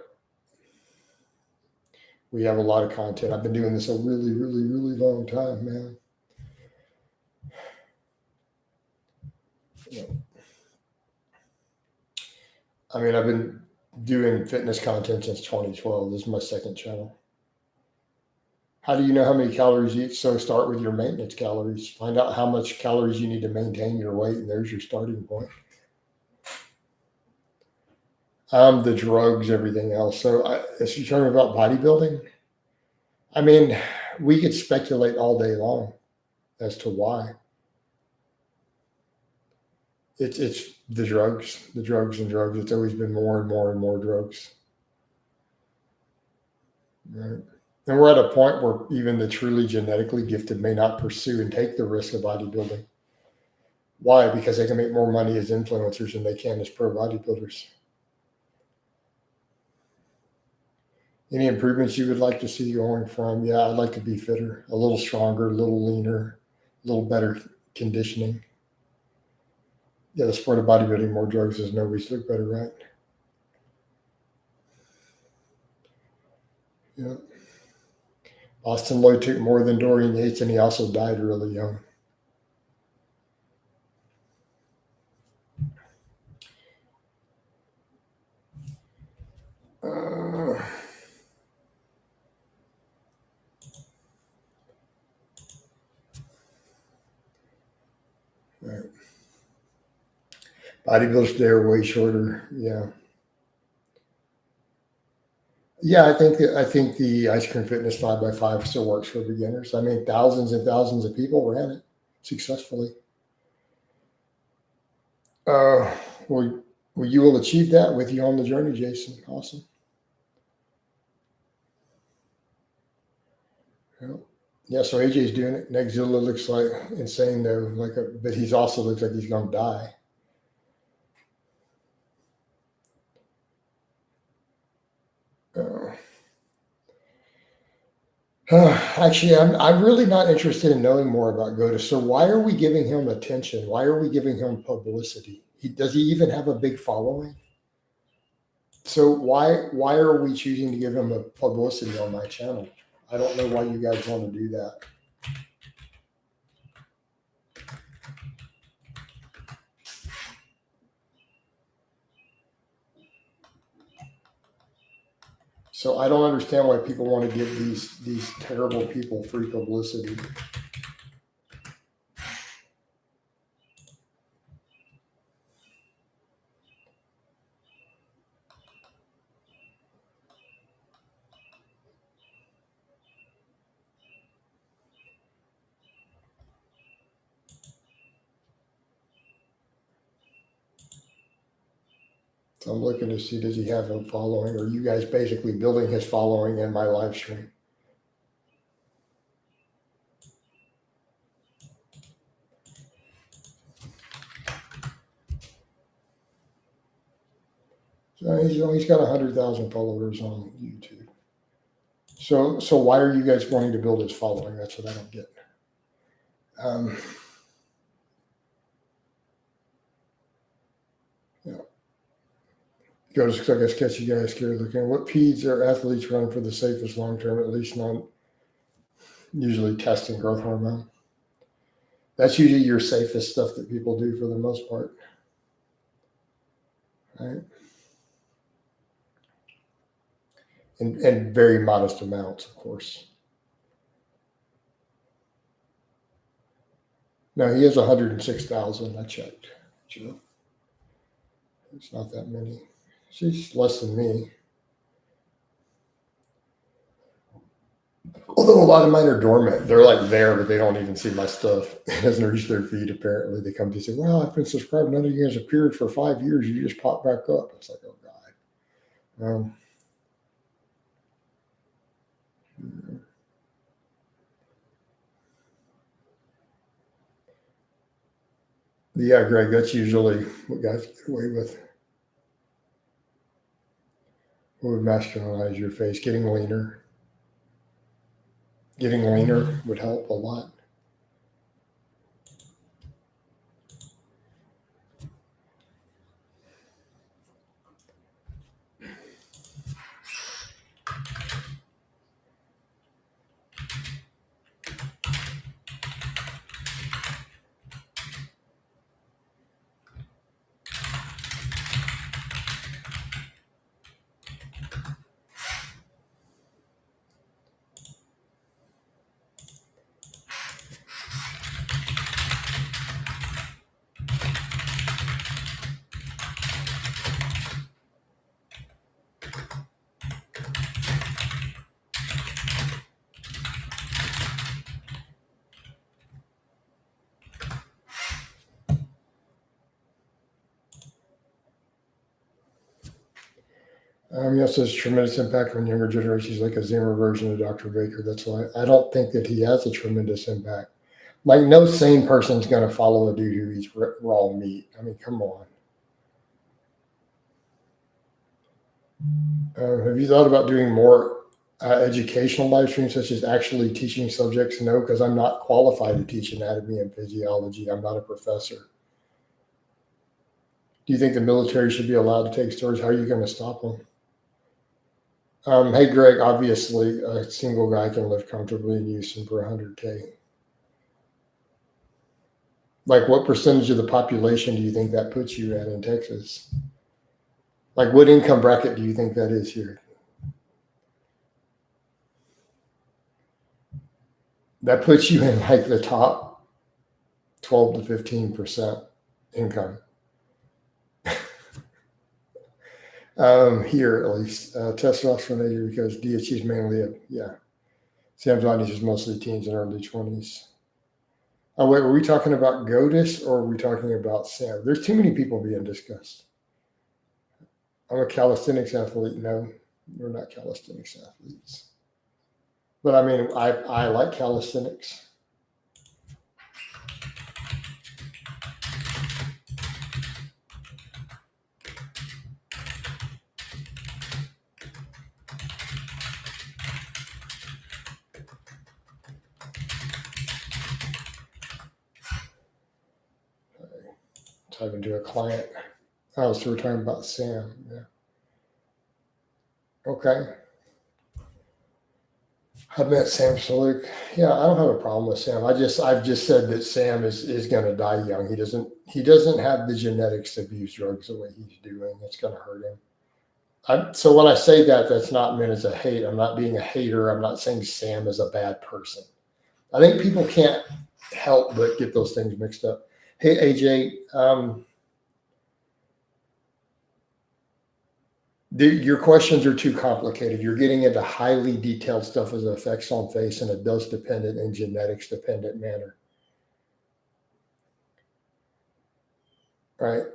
We have a lot of content. I've been doing this a really, really, really long time, man. Yep. I mean, I've been doing fitness content since 2012. This is my second channel. How do you know how many calories you eat? So start with your maintenance calories. Find out how much calories you need to maintain your weight, and there's your starting point. The drugs, everything else. So as you're talking about bodybuilding, I mean, we could speculate all day long as to why. It's the drugs. It's always been more and more and more drugs. Right. And we're at a point where even the truly genetically gifted may not pursue and take the risk of bodybuilding. Why? Because they can make more money as influencers than they can as pro bodybuilders. Any improvements you would like to see going from? Yeah, I'd like to be fitter, a little stronger, a little leaner, a little better conditioning. Yeah, the sport of bodybuilding, more drugs doesn't always look better, right? Yeah. Austin Lloyd took more than Dorian Yates, and he also died really young. Right. Bodybuilders today are way shorter. Yeah. Yeah, I think the ice cream fitness 5x5 still works for beginners. I mean, thousands and thousands of people ran it successfully. Well, you will achieve that with you on the journey, Jason. Awesome. Yeah, so AJ's doing it. Nexzilla looks like insane though, but he's also looks like he's gonna die. Actually, I'm really not interested in knowing more about Goda. So why are we giving him attention? Why are we giving him publicity? Does he even have a big following? So why are we choosing to give him a publicity on my channel? I don't know why you guys want to do that. So I don't understand why people want to give these terrible people free publicity. So I'm looking to see, does he have a following? Or are you guys basically building his following in my live stream? So he's got 100,000 followers on YouTube. So why are you guys wanting to build his following? That's what I don't get. Yeah. Go to, I guess, catch you guys scared looking. What peds or athletes run for the safest long term, at least not usually testing growth hormone? That's usually your safest stuff that people do for the most part. right? And very modest amounts, of course. No, he has 106,000. I checked. Sure. It's not that many. She's less than me. Although a lot of mine are dormant. They're like there, but they don't even see my stuff. It doesn't reach their feed, apparently. They come to say, well, I've been subscribed. None of you guys appeared for 5 years. You just pop back up. It's like, oh, God. Yeah, Greg, that's usually what guys get away with. What would masculinize your face? Getting leaner. Getting leaner would help a lot. Yes, there's tremendous impact on younger generations, like a Zimmer version of Dr. Baker. That's why I don't think that he has a tremendous impact. Like, no sane person's going to follow a dude who eats raw meat. I mean, come on. Have you thought about doing more educational live streams, such as actually teaching subjects? No, because I'm not qualified to teach anatomy and physiology. I'm not a professor. Do you think the military should be allowed to take stories? How are you going to stop them? Hey, Greg, obviously, a single guy can live comfortably in Houston for 100K. Like, what percentage of the population do you think that puts you at in Texas? Like, what income bracket do you think that is here? That puts you in like the top 12 to 15% income. Here, at least. Testosterone because DHE is mainly Sam's audience is mostly teens and early 20s. Oh, wait, were we talking about GOTUS or are we talking about Sam? There's too many people being discussed. I'm a calisthenics athlete. No, we're not calisthenics athletes. But I mean, I like calisthenics. Talking to a client. Oh, so we're talking about Sam. Yeah. Okay. I met Sam Saluk. Yeah, I don't have a problem with Sam. I've just said that Sam is going to die young. He doesn't have the genetics to abuse drugs the way he's doing. It's going to hurt him. So when I say that, that's not meant as a hate. I'm not being a hater. I'm not saying Sam is a bad person. I think people can't help but get those things mixed up. Hey, AJ, your questions are too complicated. You're getting into highly detailed stuff as effects on face in a dose-dependent and genetics-dependent manner. Right?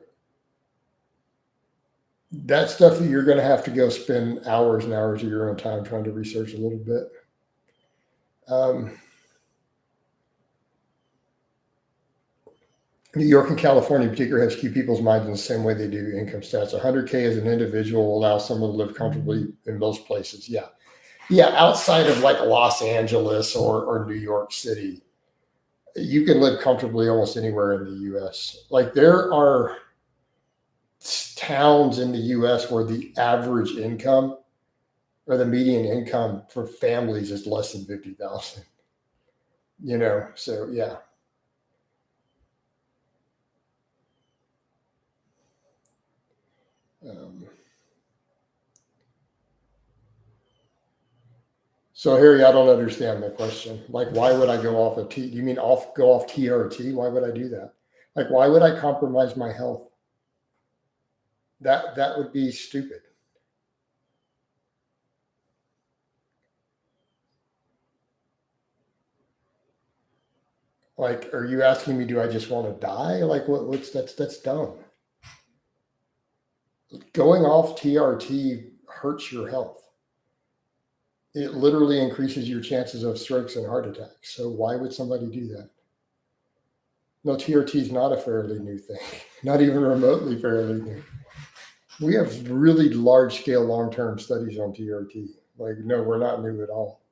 That's stuff that you're going to have to go spend hours and hours of your own time trying to research a little bit. New York and California in particular have skewed people's minds in the same way they do income stats. 100K as an individual will allow someone to live comfortably in most places. Yeah. Yeah. Outside of like Los Angeles or New York City, you can live comfortably almost anywhere in the US. Like, there are towns in the US where the average income or the median income for families is less than 50,000. So yeah. So Harry, I don't understand the question. Like, why would I go off of T? Do you mean go off TRT? Why would I do that? Like, why would I compromise my health? That would be stupid. Like, are you asking me, do I just want to die? Like, that's dumb. Going off TRT hurts your health. It literally increases your chances of strokes and heart attacks. So why would somebody do that? No, TRT is not a fairly new thing, not even remotely fairly new. We have really large scale long term studies on TRT. Like, no, we're not new at all.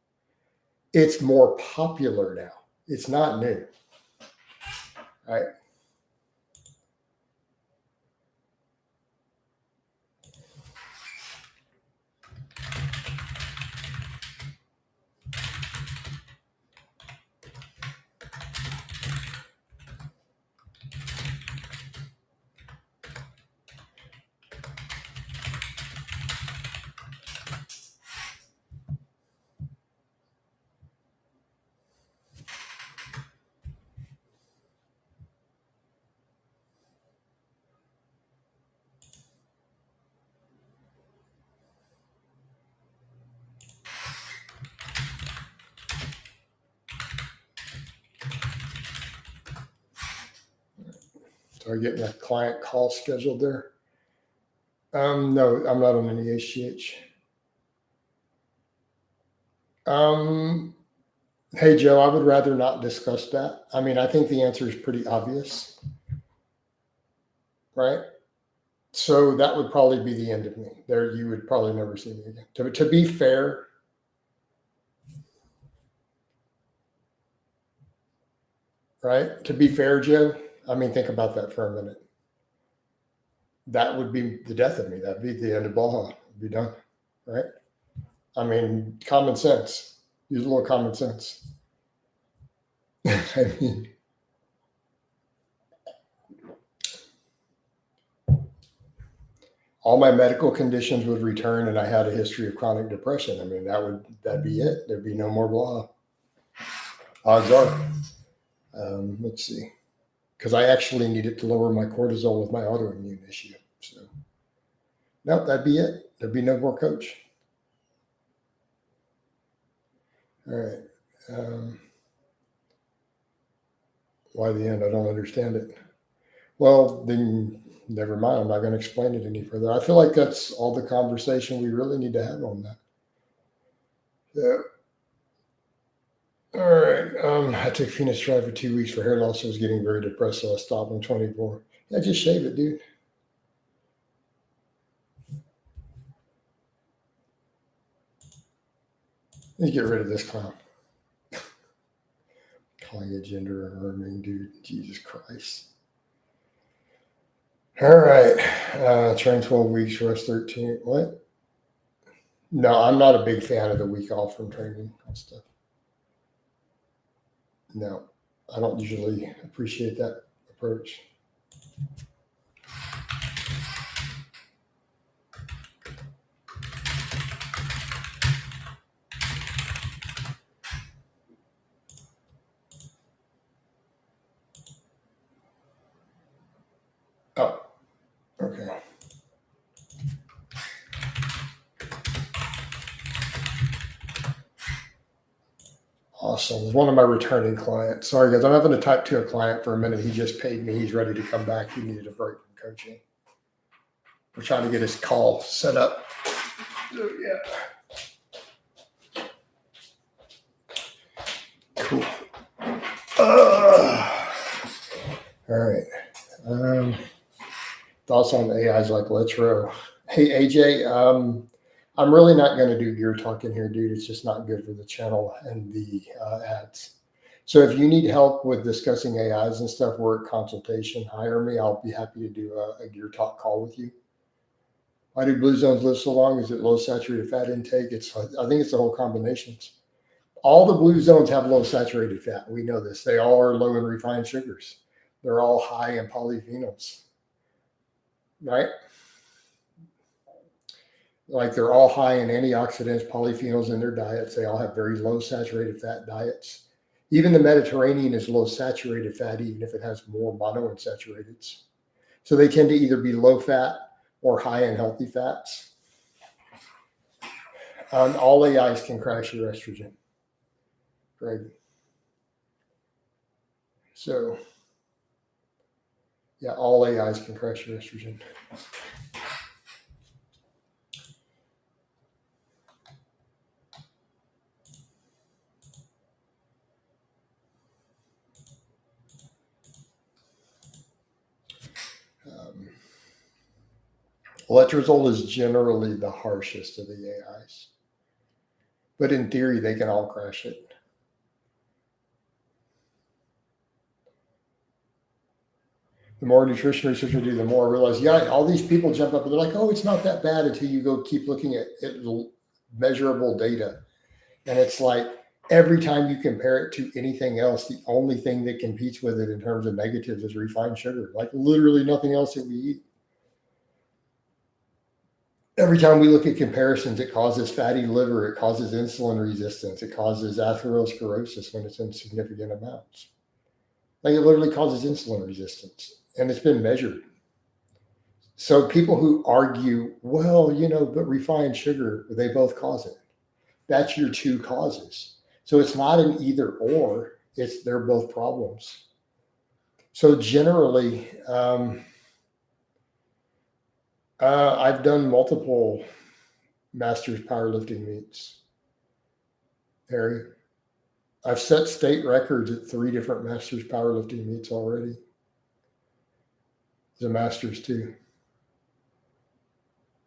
It's more popular now. It's not new. All right. So I'm getting a client call scheduled there. No, I'm not on any HGH. Hey, Joe, I would rather not discuss that. I mean, I think the answer is pretty obvious, right? So that would probably be the end of me. There, you would probably never see me again. To be fair, right? To be fair, Joe, I mean, think about that for a minute. That would be the death of me. That'd be the end of Blaha. It'd be done, right? I mean, common sense. Use a little common sense. I mean, all my medical conditions would return, and I had a history of chronic depression. I mean, that'd be it. There'd be no more Blaha. Odds are. Let's see, because I actually needed to lower my cortisol with my autoimmune issue. So, nope, that'd be it. There'd be no more coach. All right. Why the end? I don't understand it. Well, then never mind. I'm not going to explain it any further. I feel like that's all the conversation we really need to have on that. Yeah. All right. I took Phoenix Drive for 2 weeks for hair loss. I was getting very depressed, so I stopped on 24. Yeah, just shave it, dude. Let's get rid of this clown. Calling it gender affirming, dude. Jesus Christ. All right. Train 12 weeks, rest 13. What? No, I'm not a big fan of the week off from training and stuff. No, I don't usually appreciate that approach. Oh, okay. Awesome. It's one of my returning clients. Sorry, guys. I'm having to type to a client for a minute. He just paid me. He's ready to come back. He needed a break from coaching. We're trying to get his call set up. So, yeah. Cool. All right. Thoughts on AIs like Let's Row. Hey, AJ, I'm really not going to do gear talk in here, dude. It's just not good for the channel and the ads. So if you need help with discussing AIs and stuff, we're at consultation. Hire me. I'll be happy to do a gear talk call with you. Why do blue zones live so long? Is it low saturated fat intake? I think it's the whole combinations. All the blue zones have low saturated fat. We know this. They all are low in refined sugars. They're all high in polyphenols, right? Like they're all high in antioxidants, polyphenols in their diets. They all have very low saturated fat diets. Even the Mediterranean is low saturated fat, even if it has more monounsaturated. So they tend to either be low fat or high in healthy fats. All AIs can crash your estrogen, Greg. So, yeah, all AIs can crash your estrogen. Letrozole is generally the harshest of the AIs, but in theory, they can all crash it. The more nutrition research I do, the more I realize, yeah, all these people jump up and they're like, oh, it's not that bad until you go keep looking at measurable data. And it's like every time you compare it to anything else, the only thing that competes with it in terms of negatives is refined sugar, like literally nothing else that we eat. Every time we look at comparisons, it causes fatty liver, it causes insulin resistance, it causes atherosclerosis when it's in significant amounts. Like it literally causes insulin resistance, and it's been measured. So people who argue, well, but refined sugar, they both cause it. That's your two causes. So it's not an either or, they're both problems. So generally, I've done multiple masters powerlifting meets, Harry. I've set state records at 3 different masters powerlifting meets already. The masters too.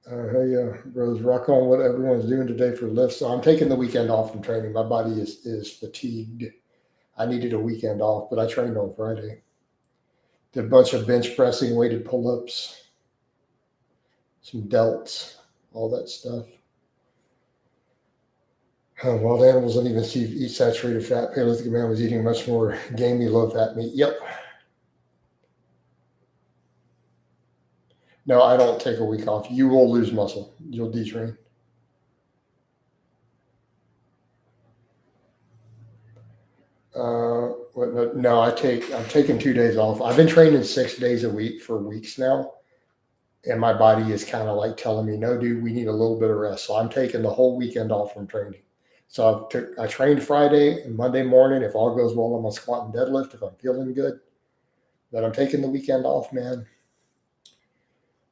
Hey, bros, rock on what everyone's doing today for lifts. So I'm taking the weekend off from training. My body is fatigued. I needed a weekend off, but I trained on Friday. Did a bunch of bench pressing, weighted pull-ups, some delts, all that stuff. Wild animals don't even eat saturated fat. Paleolithic man was eating much more gamey, low-fat meat. Yep. No, I don't take a week off. You will lose muscle. You'll detrain. No, I'm taking 2 days off. I've been training 6 days a week for weeks now. And my body is kind of like telling me, no, dude, we need a little bit of rest. So I'm taking the whole weekend off from training. So I trained Friday and Monday morning. If all goes well, I'm on squat and deadlift if I'm feeling good. But I'm taking the weekend off, man.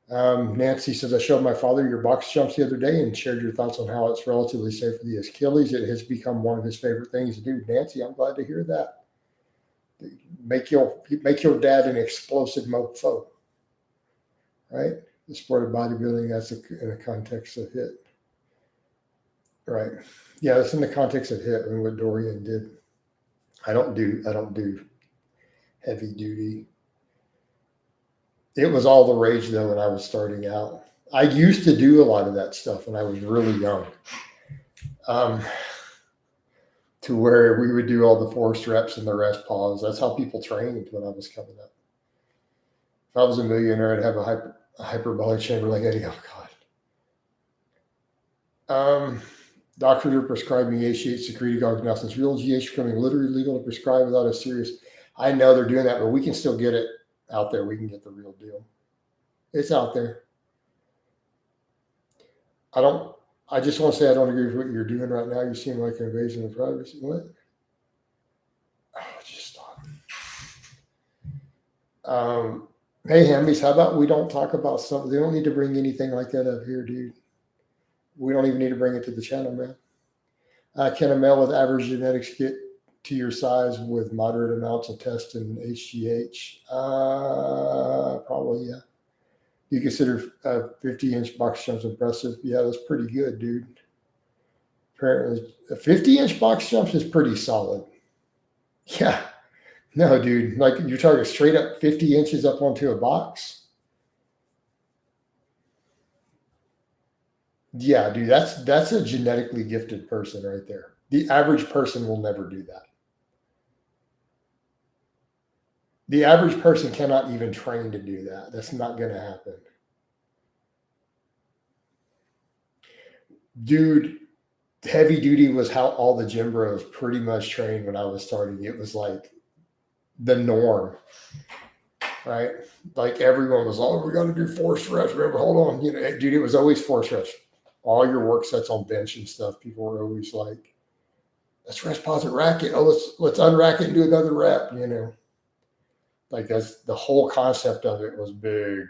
Nancy says, I showed my father your box jumps the other day and shared your thoughts on how it's relatively safe for the Achilles. It has become one of his favorite things to do. Nancy, I'm glad to hear that. Make your dad an explosive mofo, right? The sport of bodybuilding, that's in the context of HIIT. Right. Yeah, that's in the context of HIIT and what Dorian did. I don't do heavy duty. It was all the rage though when I was starting out. I used to do a lot of that stuff when I was really young. To where we would do all the forced reps and the rest pause. That's how people trained when I was coming up. If I was a millionaire, I'd have a hyperbolic chamber like Eddie. Oh God. Doctors are prescribing HGH secretagogues now. Since real GH becoming literally legal to prescribe without a serious, I know they're doing that, but we can still get it out there. We can get the real deal. It's out there. I just want to say I don't agree with what you're doing right now. You seem like an invasion of privacy. What? Oh, just stop. Hey, Hammies, how about we don't talk about something? They don't need to bring anything like that up here, dude. We don't even need to bring it to the channel, man. Can a male with average genetics get to your size with moderate amounts of test and HGH? Probably, yeah. You consider 50-inch box jumps impressive? Yeah, that's pretty good, dude. Apparently, a 50-inch box jumps is pretty solid. Yeah. No, dude. Like you're talking straight up 50 inches up onto a box. Yeah, dude, that's a genetically gifted person right there. The average person will never do that. The average person cannot even train to do that. That's not going to happen. Dude, heavy duty was how all the gym bros pretty much trained when I was starting. It was like the norm, right? Like everyone was, oh, we got to do force reps. Remember, hold on, dude, it was always force reps. All your work sets on bench and stuff. People were always like, let's rest, pause, and rack it. Oh, let's unrack it and do another rep. Like that's the whole concept of it was big.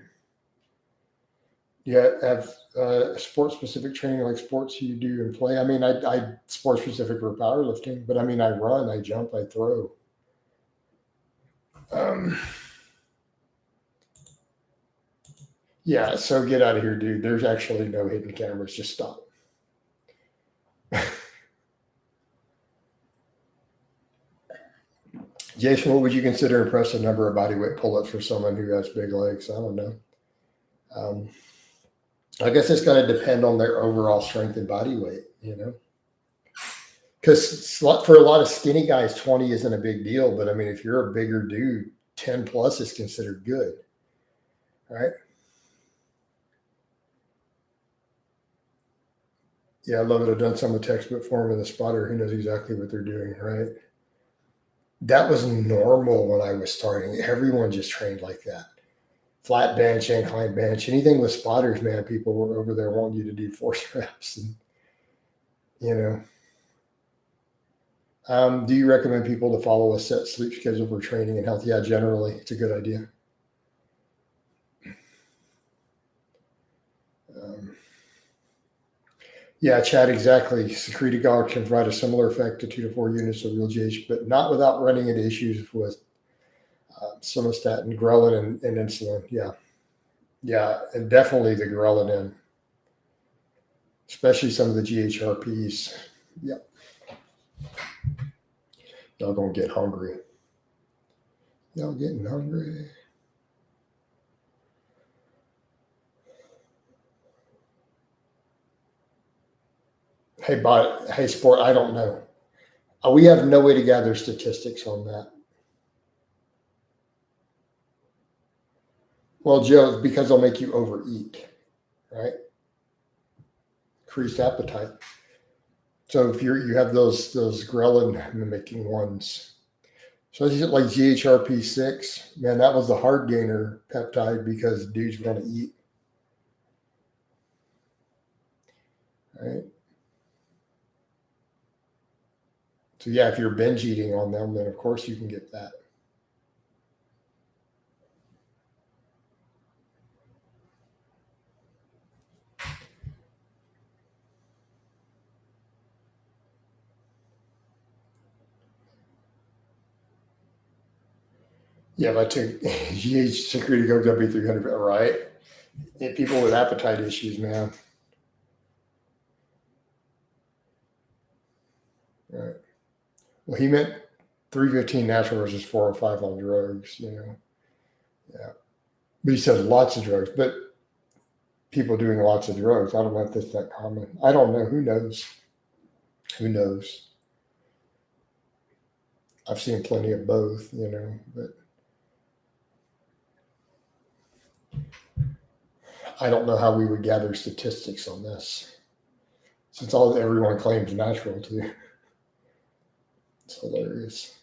Yeah, have sport specific training like sports you do and play. I mean, I sport specific for powerlifting, but I mean, I run, I jump, I throw. Yeah, so get out of here, dude. There's actually no hidden cameras. Just stop. Jason, what would you consider impressive number of bodyweight pull-ups for someone who has big legs? I don't know. I guess it's going to depend on their overall strength and body weight, Because for a lot of skinny guys, 20 isn't a big deal. But I mean, if you're a bigger dude, 10 plus is considered good, right? Yeah, I love it. I've done some of the textbook form in the spotter who knows exactly what they're doing, right? That was normal when I was starting. Everyone just trained like that. Flat bench, incline bench, anything with spotters, man, people were over there wanting you to do force reps. And, do you recommend people to follow a set sleep schedule for training and health? Yeah, generally, it's a good idea. Yeah, Chad, exactly. Secretagogue can provide a similar effect to 2 to 4 units of real GH, but not without running into issues with somatostatin, ghrelin, and insulin. Yeah, and definitely the ghrelin, especially some of the GHRPs. Yep. Y'all gonna get hungry. Y'all getting hungry. Hey, sport, I don't know. We have no way to gather statistics on that. Well, Joe, because they'll make you overeat, right? Increased appetite. So if you have those ghrelin mimicking ones, so is it like GHRP6? Man, that was the hard gainer peptide because dudes want to eat, right? So yeah, if you're binge eating on them, then of course you can get that. Yeah, if I took GH security goes up 300, right? And people with appetite issues, man. Right. Well, he meant 315 natural versus 405 on drugs, Yeah. But he says lots of drugs, but people doing lots of drugs. I don't know if that's that common. I don't know. Who knows? Who knows? I've seen plenty of both, but I don't know how we would gather statistics on this since everyone claims natural too. It's hilarious.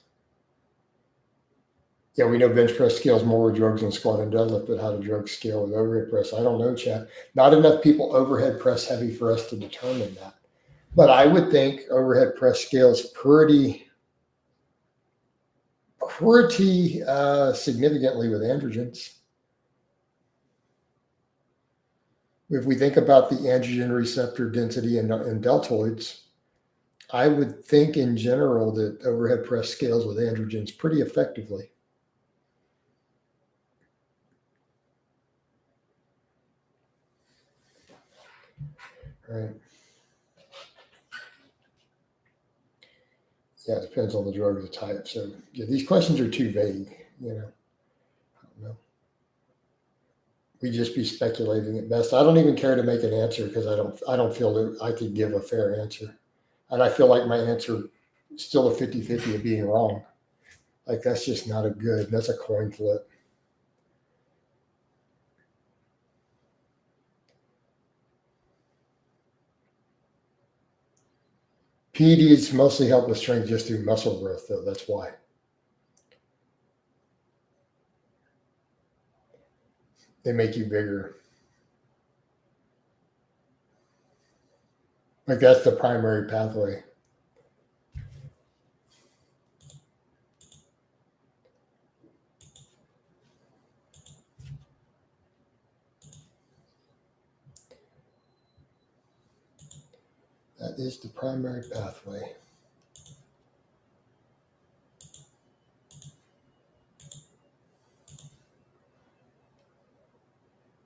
Yeah, we know bench press scales more with drugs than squat and deadlift, but how do drugs scale with overhead press? I don't know, Chad. Not enough people overhead press heavy for us to determine that. But I would think overhead press scales pretty significantly with androgens. If we think about the androgen receptor density in deltoids, I would think in general that overhead press scales with androgens pretty effectively. Right. Yeah, it depends on the drug or the type. So yeah, these questions are too vague, I don't know. We'd just be speculating at best. I don't even care to make an answer because I don't feel that I could give a fair answer. And I feel like my answer is still a 50-50 of being wrong. Like that's just not that's a coin flip. PEDs mostly help with strength just through muscle growth, though. That's why. They make you bigger. Like that's the primary pathway. That is the primary pathway.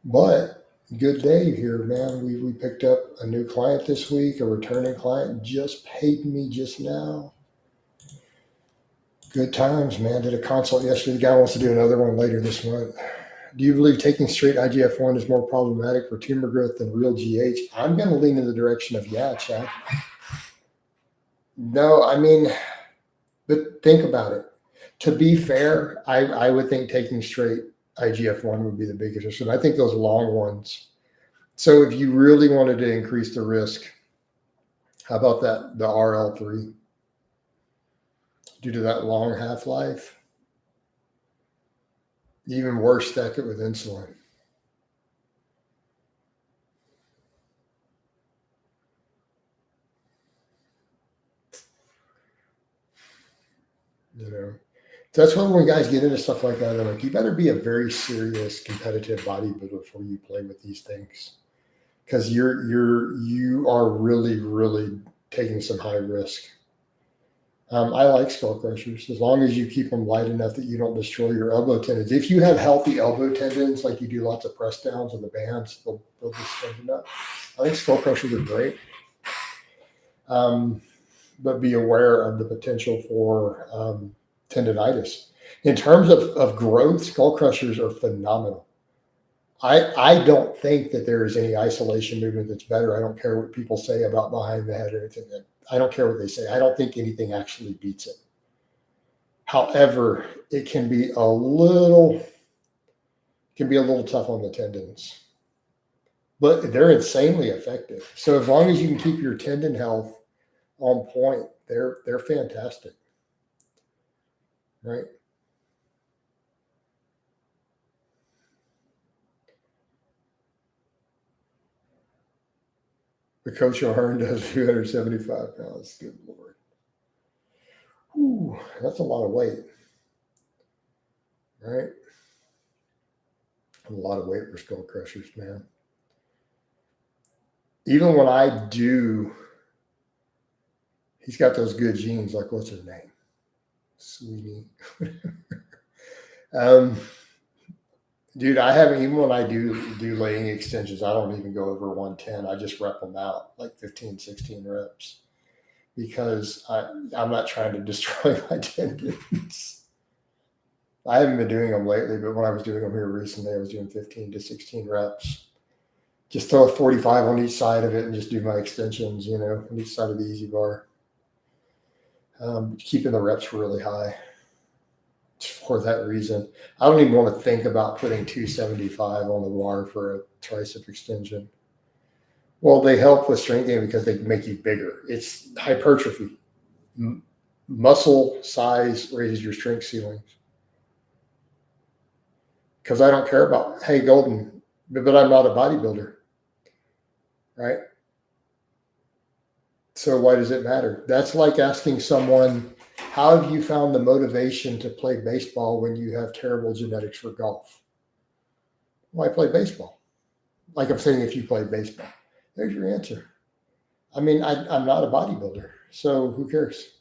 But good day here, man. We picked up a new client this week. A returning client just paid me just now. Good times, man. Did a consult yesterday. The guy wants to do another one later this month. Do you believe taking straight IGF-1 is more problematic for tumor growth than real GH? I'm going to lean in the direction of yeah, Chad. No, I mean, but think about it. To be fair, I would think taking straight IGF-1 would be the biggest issue. I think those long ones. So if you really wanted to increase the risk, how about that? The RL3, due to that long half-life. Even worse, stack it with insulin. You know, that's when guys get into stuff like that, they're like, you better be a very serious competitive bodybuilder before you play with these things, because you are really taking some high risk. I like skull crushers as long as you keep them light enough that you don't destroy your elbow tendons. If you have healthy elbow tendons, like you do lots of press downs on the bands, they'll just tendon up. I think skull crushers are great. But be aware of the potential for tendinitis. In terms of growth, skull crushers are phenomenal. I don't think that there is any isolation movement that's better. I don't care what people say about behind the head or anything. I don't care what they say. I don't think anything actually beats it. However, it can be a little tough on the tendons, but they're insanely effective. So as long as you can keep your tendon health on point, they're fantastic, right? The Coach O'Hearn does 275 pounds. Good Lord. Whew, that's a lot of weight, right? A lot of weight for skull crushers, man. Even when I do, he's got those good genes. Like, what's her name? Sweetie. Dude, I haven't, even when I do laying extensions, I don't even go over 110. I just rep them out like 15, 16 reps because I'm not trying to destroy my tendons. I haven't been doing them lately, but when I was doing them here recently, I was doing 15 to 16 reps. Just throw a 45 on each side of it and just do my extensions, on each side of the easy bar. Keeping the reps really high. For that reason, I don't even want to think about putting 275 on the bar for a tricep extension. Well, they help with strength gain because they make you bigger. It's hypertrophy. Muscle size raises your strength ceilings. Because I don't care about, hey, Golden, but I'm not a bodybuilder, right? So why does it matter? That's like asking someone, how have you found the motivation to play baseball when you have terrible genetics for golf? Well, I play baseball. Like I'm saying, if you play baseball, there's your answer. I mean, I'm not a bodybuilder, so who cares?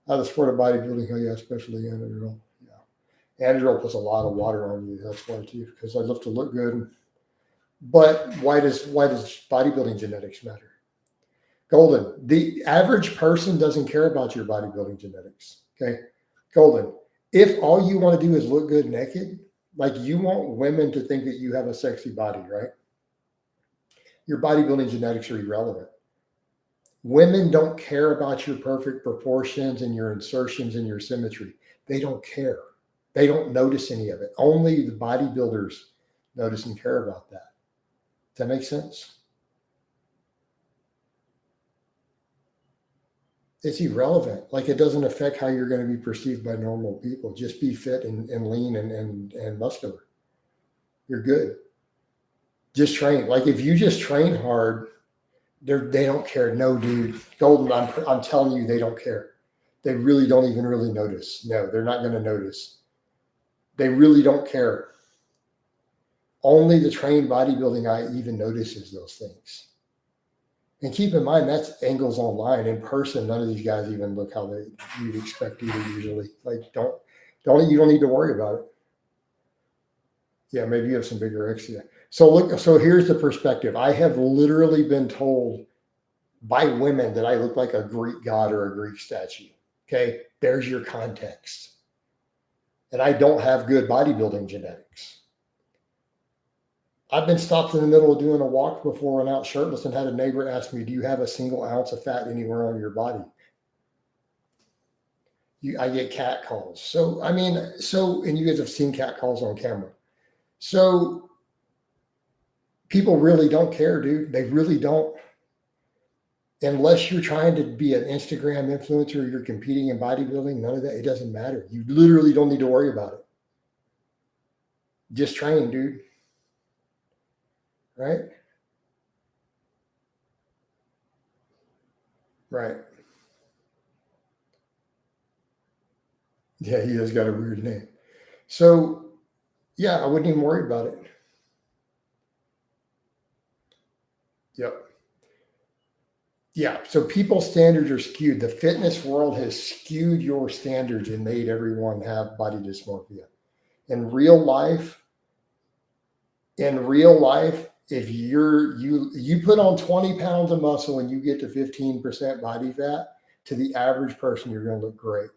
The sport of bodybuilding, oh yeah, especially Andrew. Yeah, Andrew puts a lot of water on you. That's why too, because I love to look good. But why does bodybuilding genetics matter? Golden, the average person doesn't care about your bodybuilding genetics. Okay. Golden, if all you want to do is look good naked, like you want women to think that you have a sexy body, right? Your bodybuilding genetics are irrelevant. Women don't care about your perfect proportions and your insertions and your symmetry. They don't care. They don't notice any of it. Only the bodybuilders notice and care about that. Does that make sense? It's irrelevant. Like it doesn't affect how you're going to be perceived by normal people. Just be fit and lean and muscular. You're good. Just train. Like if you just train hard, they don't care. No, dude. Golden, I'm telling you, they don't care. They really don't even really notice. No, they're not going to notice. They really don't care. Only the trained bodybuilding eye even notices those things. And keep in mind, that's angles online. In person, none of these guys even look how you'd expect either usually. Like, you don't need to worry about it. Yeah, maybe you have some bigger exia. So here's the perspective. I have literally been told by women that I look like a Greek god or a Greek statue. Okay, there's your context. And I don't have good bodybuilding genetics. I've been stopped in the middle of doing a walk before and out shirtless and had a neighbor ask me, do you have a single ounce of fat anywhere on your body? I get cat calls. So, and you guys have seen cat calls on camera. So people really don't care, dude. They really don't. Unless you're trying to be an Instagram influencer, you're competing in bodybuilding, none of that. It doesn't matter. You literally don't need to worry about it. Just train, dude. Right? Right. Yeah, he has got a weird name. So, yeah, I wouldn't even worry about it. Yep. Yeah. So people's standards are skewed. The fitness world has skewed your standards and made everyone have body dysmorphia. In real life, if you put on 20 pounds of muscle and you get to 15% body fat, to the average person, you're going to look great.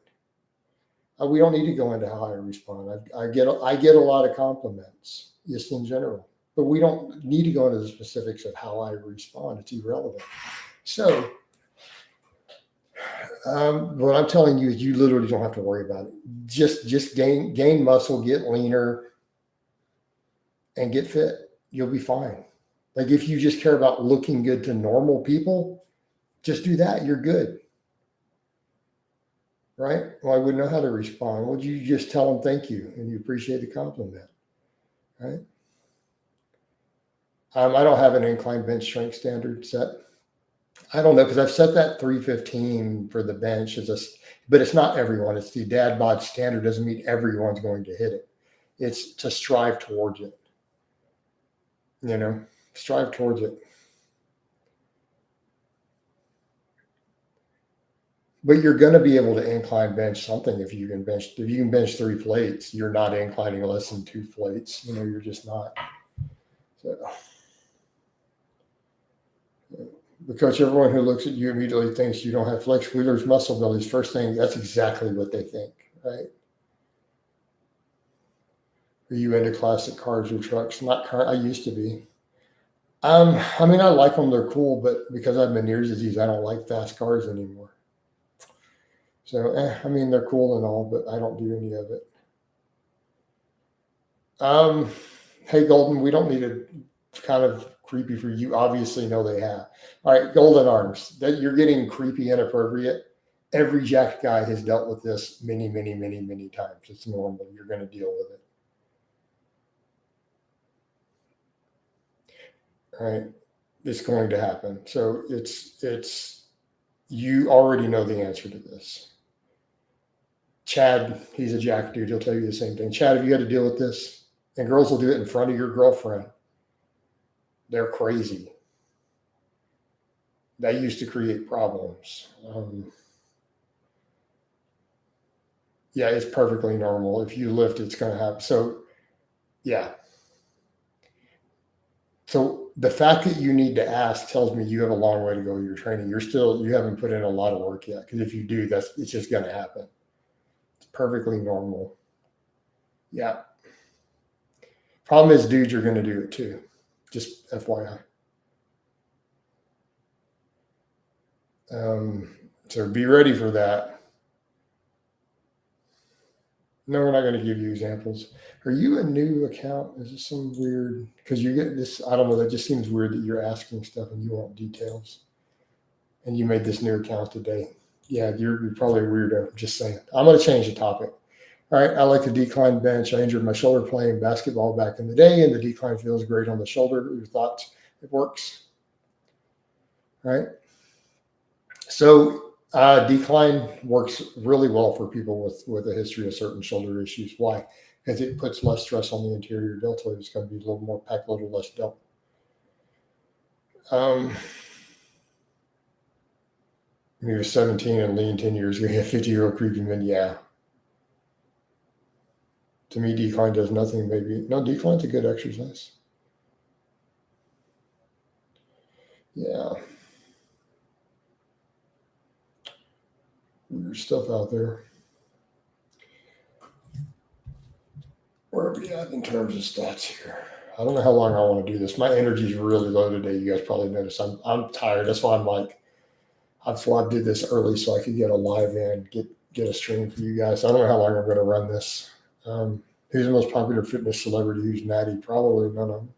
We don't need to go into how I respond. I get a lot of compliments just in general, but we don't need to go into the specifics of how I respond. It's irrelevant. So what I'm telling you is you literally don't have to worry about it. Just gain muscle, get leaner, and get fit. You'll be fine. Like if you just care about looking good to normal people, just do that. You're good. Right? Well, I wouldn't know how to respond. Would you just tell them thank you and you appreciate the compliment? Right? I don't have an incline bench strength standard set. I don't know because I've set that 315 for the bench but it's not everyone. It's the dad bod standard. Doesn't mean everyone's going to hit it. It's to strive towards it. Strive towards it. But you're going to be able to incline bench something if you can bench 3 plates. You're not inclining less than 2 plates. You're just not. So, because everyone who looks at you immediately thinks you don't have flex wheelers, muscle bellies. First thing, that's exactly what they think, right? Are you into classic cars or trucks? Not car. I used to be. I like them. They're cool, but because I have Meniere's disease, I don't like fast cars anymore. So, they're cool and all, but I don't do any of it. Hey, Golden, we don't need to kind of creepy for you. Obviously, know they have. All right, Golden Arms. That you're getting creepy, inappropriate. Every jacked guy has dealt with this many, many, many, many times. It's normal. You're going to deal with it. All right, it's going to happen. So it's you already know the answer to this. Chad, he's a jack dude. He'll tell you the same thing. Chad, have you had to deal with this? And girls will do it in front of your girlfriend. They're crazy. That used to create problems. Yeah, it's perfectly normal. If you lift, it's going to happen. So, yeah. So the fact that you need to ask tells me you have a long way to go with your training. You haven't put in a lot of work yet. Because if you do, it's just going to happen. It's perfectly normal. Yeah. Problem is, dudes are going to do it too. Just FYI. So be ready for that. No, we're not going to give you examples. Are you a new account? Is this some weird? Because you get this, I don't know, that just seems weird that you're asking stuff and you want details. And you made this new account today. Yeah, you're probably a weirdo. Just saying. I'm going to change the topic. All right, I like the decline bench. I injured my shoulder playing basketball back in the day, and the decline feels great on the shoulder. Your thoughts? It works. All right. So decline works really well for people with a history of certain shoulder issues. Why? Because it puts less stress on the anterior deltoid. It's going to be a little more packed, a little less delt. When you're 17 and lean 10 years, you have 50-year-old creeping in. Yeah. To me, decline does nothing. Maybe no, decline's a good exercise. Yeah. Weird stuff out there. Where are we at in terms of stats here? I don't know how long I want to do this. My energy's really low today. You guys probably noticed. I'm tired. That's why I'm like, I did this early so I could get a live in, get a stream for you guys. I don't know how long I'm going to run this. Who's the most popular fitness celebrity? Who's Natty? Probably none of them.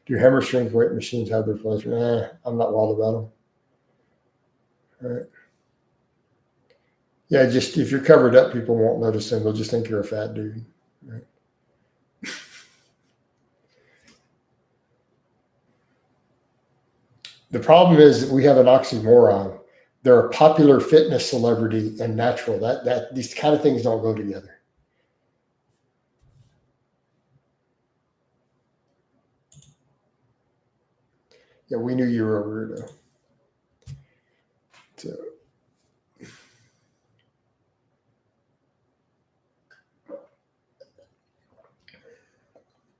Do hammer strength weight machines have their place? I'm not wild about them. All right. Yeah, just if you're covered up, people won't notice them. They'll just think you're a fat dude. Right? The problem is that we have an oxymoron. They're a popular fitness celebrity and natural. That these kind of things don't go together. Yeah, we knew you were a weirdo. So,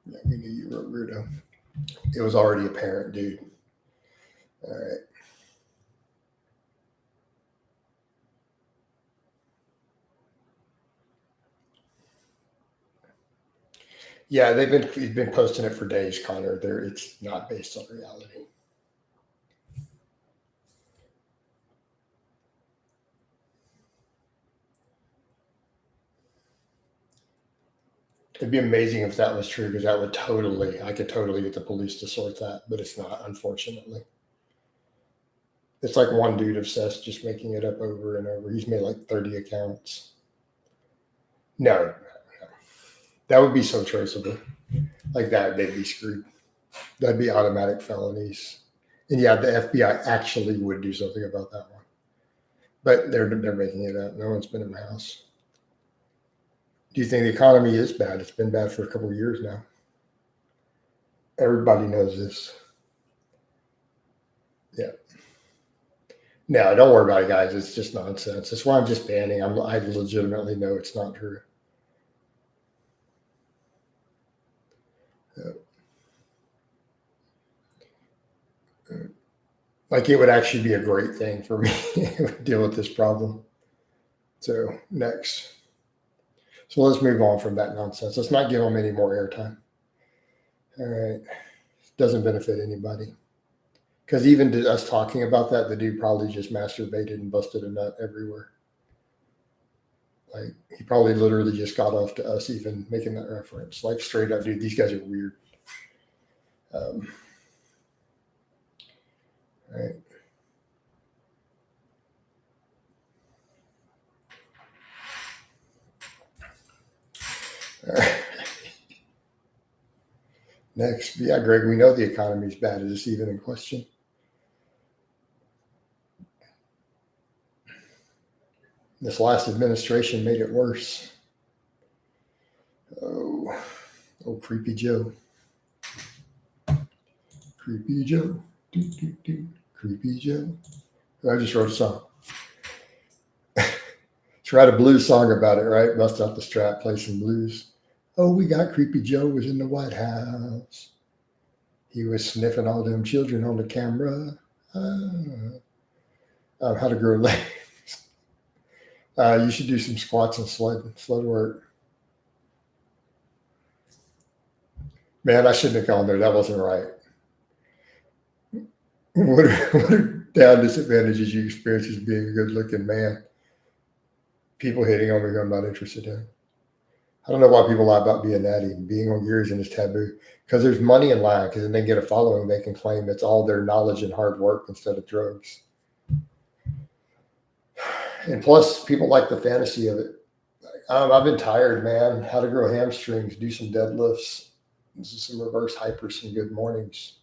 yeah, we knew you were a weirdo. It was already apparent, dude. All right. Yeah, he's been posting it for days, Connor. It's not based on reality. It'd be amazing if that was true because I could totally get the police to sort that, but it's not, unfortunately. It's like one dude obsessed just making it up over and over. He's made like 30 accounts. No. That would be so traceable. Like that, they'd be screwed. That'd be automatic felonies. And yeah, the FBI actually would do something about that one. But they're making it up. No one's been in my house. Do you think the economy is bad? It's been bad for a couple of years now. Everybody knows this. Yeah. No, don't worry about it, guys. It's just nonsense. That's why I'm just banning. I legitimately know it's not true. Yeah. Like it would actually be a great thing for me to deal with this problem. So next. So let's move on from that nonsense. Let's not give them any more airtime. All right. Doesn't benefit anybody. Because even us talking about that, the dude probably just masturbated and busted a nut everywhere. Like he probably literally just got off to us even making that reference. Like straight up, dude, these guys are weird. Right. All right. Next, yeah, Greg, we know the economy's bad. Is this even in question? This last administration made it worse. Oh, creepy Joe. Creepy Joe. Creepy Joe. I just wrote a song. Let's write a blues song about it, right? Bust out the strap, play some blues. Oh, we got Creepy Joe was in the White House. He was sniffing all them children on the camera. How to grow legs. You should do some squats and sled work. Man, I shouldn't have gone there. That wasn't right. What are down disadvantages you experience as being a good-looking man? People hitting on me who I'm not interested in. I don't know why people lie about being natty. Being on gear is taboo. Because there's money in line. Because then they get a following. They can claim it's all their knowledge and hard work instead of drugs. And plus, people like the fantasy of it. I've been tired, man. How to grow hamstrings, do some deadlifts, this is some reverse hypers, some good mornings.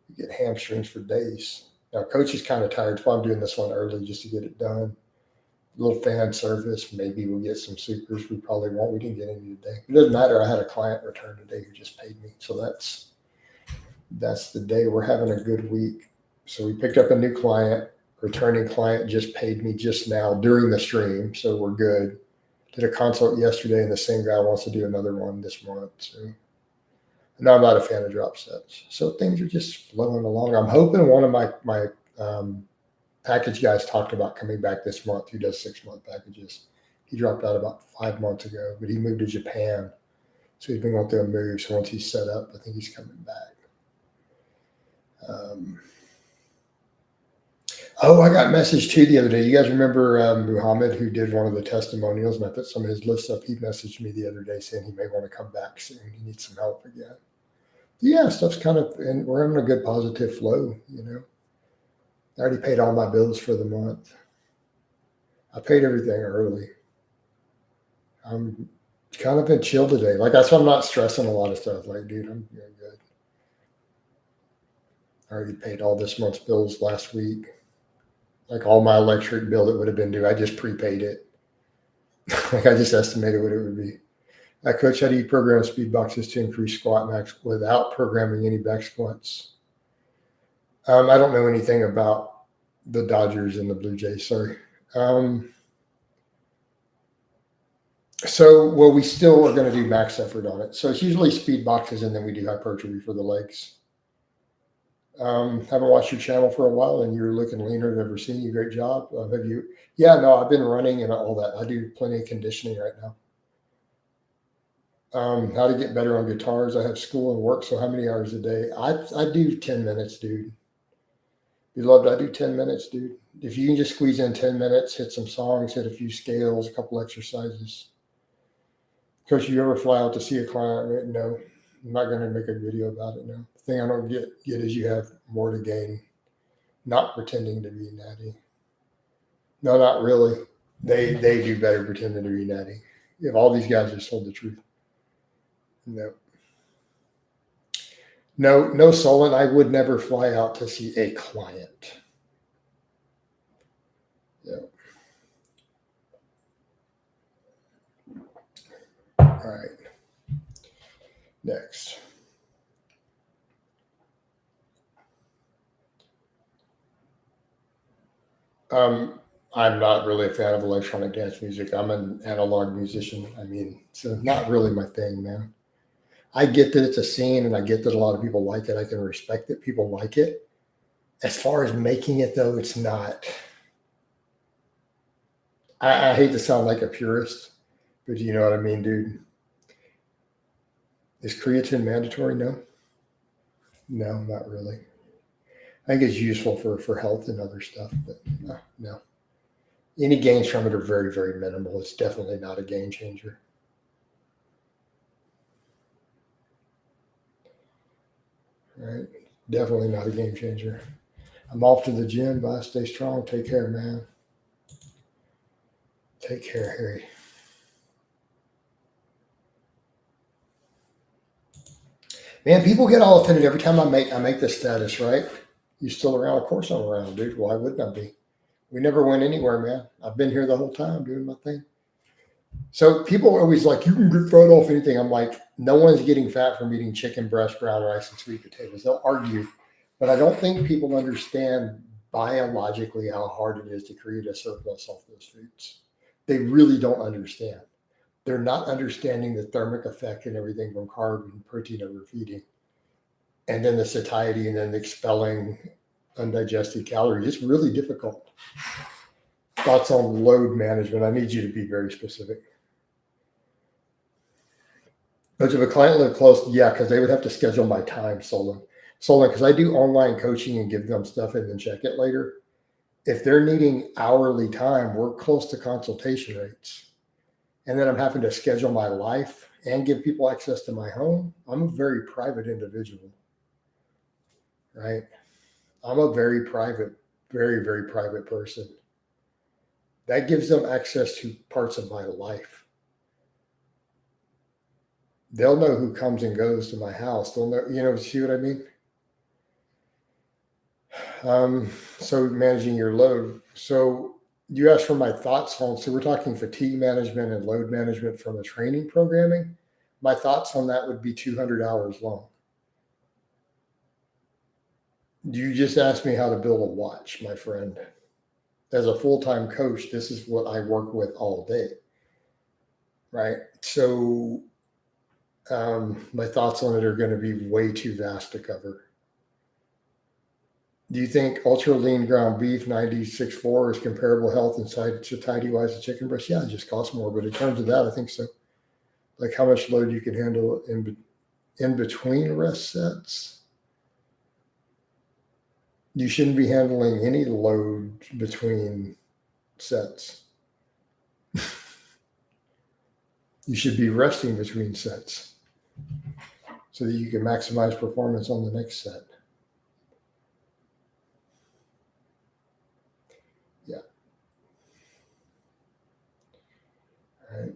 You get hamstrings for days. Now, coach is kind of tired, so I'm doing this one early just to get it done. A little fan service. Maybe we'll get some supers. We probably won't. We didn't get any today. It doesn't matter. I had a client return today who just paid me. So that's the day. We're having a good week. So we picked up a new client. Returning client just paid me just now during the stream. So we're good. Did a consult yesterday, and the same guy wants to do another one this month. So no, I'm not a fan of drop sets. So things are just flowing along. I'm hoping one of my package guys talked about coming back this month. He does 6-month packages. He dropped out about 5 months ago, but he moved to Japan. So he's been going through a move. So once he's set up, I think he's coming back. I got a message too the other day. You guys remember Muhammad, who did one of the testimonials, and I put some of his lists up. He messaged me the other day saying he may want to come back soon. He needs some help again. Yeah, stuff's kind of, and we're having a good positive flow, I already paid all my bills for the month. I paid everything early. I'm kind of been chill today. Like, that's why I'm not stressing a lot of stuff. Like, dude, I'm doing good. I already paid all this month's bills last week. Like, all my electric bill that would have been due, I just prepaid it. Like, I just estimated what it would be. Coach, how do you program speed boxes to increase squat max without programming any back squats? I don't know anything about the Dodgers and the Blue Jays. Sorry. We still are going to do max effort on it. So it's usually speed boxes, and then we do hypertrophy for the legs. Haven't watched your channel for a while, and you're looking leaner than I've ever seen you. Great job. Have you? Yeah, no, I've been running and all that. I do plenty of conditioning right now. How to get better on guitars. I have school and work, so how many hours a day? I do 10 minutes, dude. Beloved, I do 10 minutes, dude. If you can just squeeze in 10 minutes, hit some songs, hit a few scales, a couple exercises. Coach, you ever fly out to see a client? No, I'm not going to make a video about it now. The thing I don't get is you have more to gain. Not pretending to be natty. No, not really. They do better pretending to be natty. If all these guys just told the truth. No, Solon, I would never fly out to see a client. Yeah. All right. Next. I'm not really a fan of electronic dance music. I'm an analog musician. So not really my thing, man. I get that it's a scene, and I get that a lot of people like it. I can respect that people like it. As far as making it, though, it's not. I hate to sound like a purist, but you know what I mean, dude? Is creatine mandatory? No, not really. I think it's useful for health and other stuff, but no. Any gains from it are very, very minimal. It's definitely not a game changer. Right? Definitely not a game changer. I'm off to the gym. Bye. Stay strong. Take care, man. Take care, Harry. Man, people get all offended every time I make this status, right? You still around? Of course I'm around, dude. Why wouldn't I be? We never went anywhere, man. I've been here the whole time doing my thing. So people are always like, you can get fat off anything. I'm like, no one's getting fat from eating chicken breast, brown rice, and sweet potatoes. They'll argue. But I don't think people understand biologically how hard it is to create a surplus off those foods. They really don't understand. They're not understanding the thermic effect and everything from carb and protein overfeeding. And then the satiety and then the expelling undigested calories. It's really difficult. Thoughts on load management. I need you to be very specific. But if a client lived close, yeah, because they would have to schedule my time, Solon, because I do online coaching and give them stuff and then check it later. If they're needing hourly time, we're close to consultation rates. And then I'm having to schedule my life and give people access to my home. I'm a very private individual, right? I'm a very private, very, very private person. That gives them access to parts of my life. They'll know who comes and goes to my house. They'll know, see what I mean? So managing your load. So you asked for my thoughts on, so we're talking fatigue management and load management from a training programming. My thoughts on that would be 200 hours long. You just asked me how to build a watch, my friend. As a full-time coach, this is what I work with all day, right? So my thoughts on it are going to be way too vast to cover. Do you think ultra lean ground beef 96.4 is comparable health and satiety-wise to chicken breast? Yeah, it just costs more, but in terms of that, I think so. Like how much load you can handle in between rest sets. You shouldn't be handling any load between sets. You should be resting between sets so that you can maximize performance on the next set. Yeah. All right.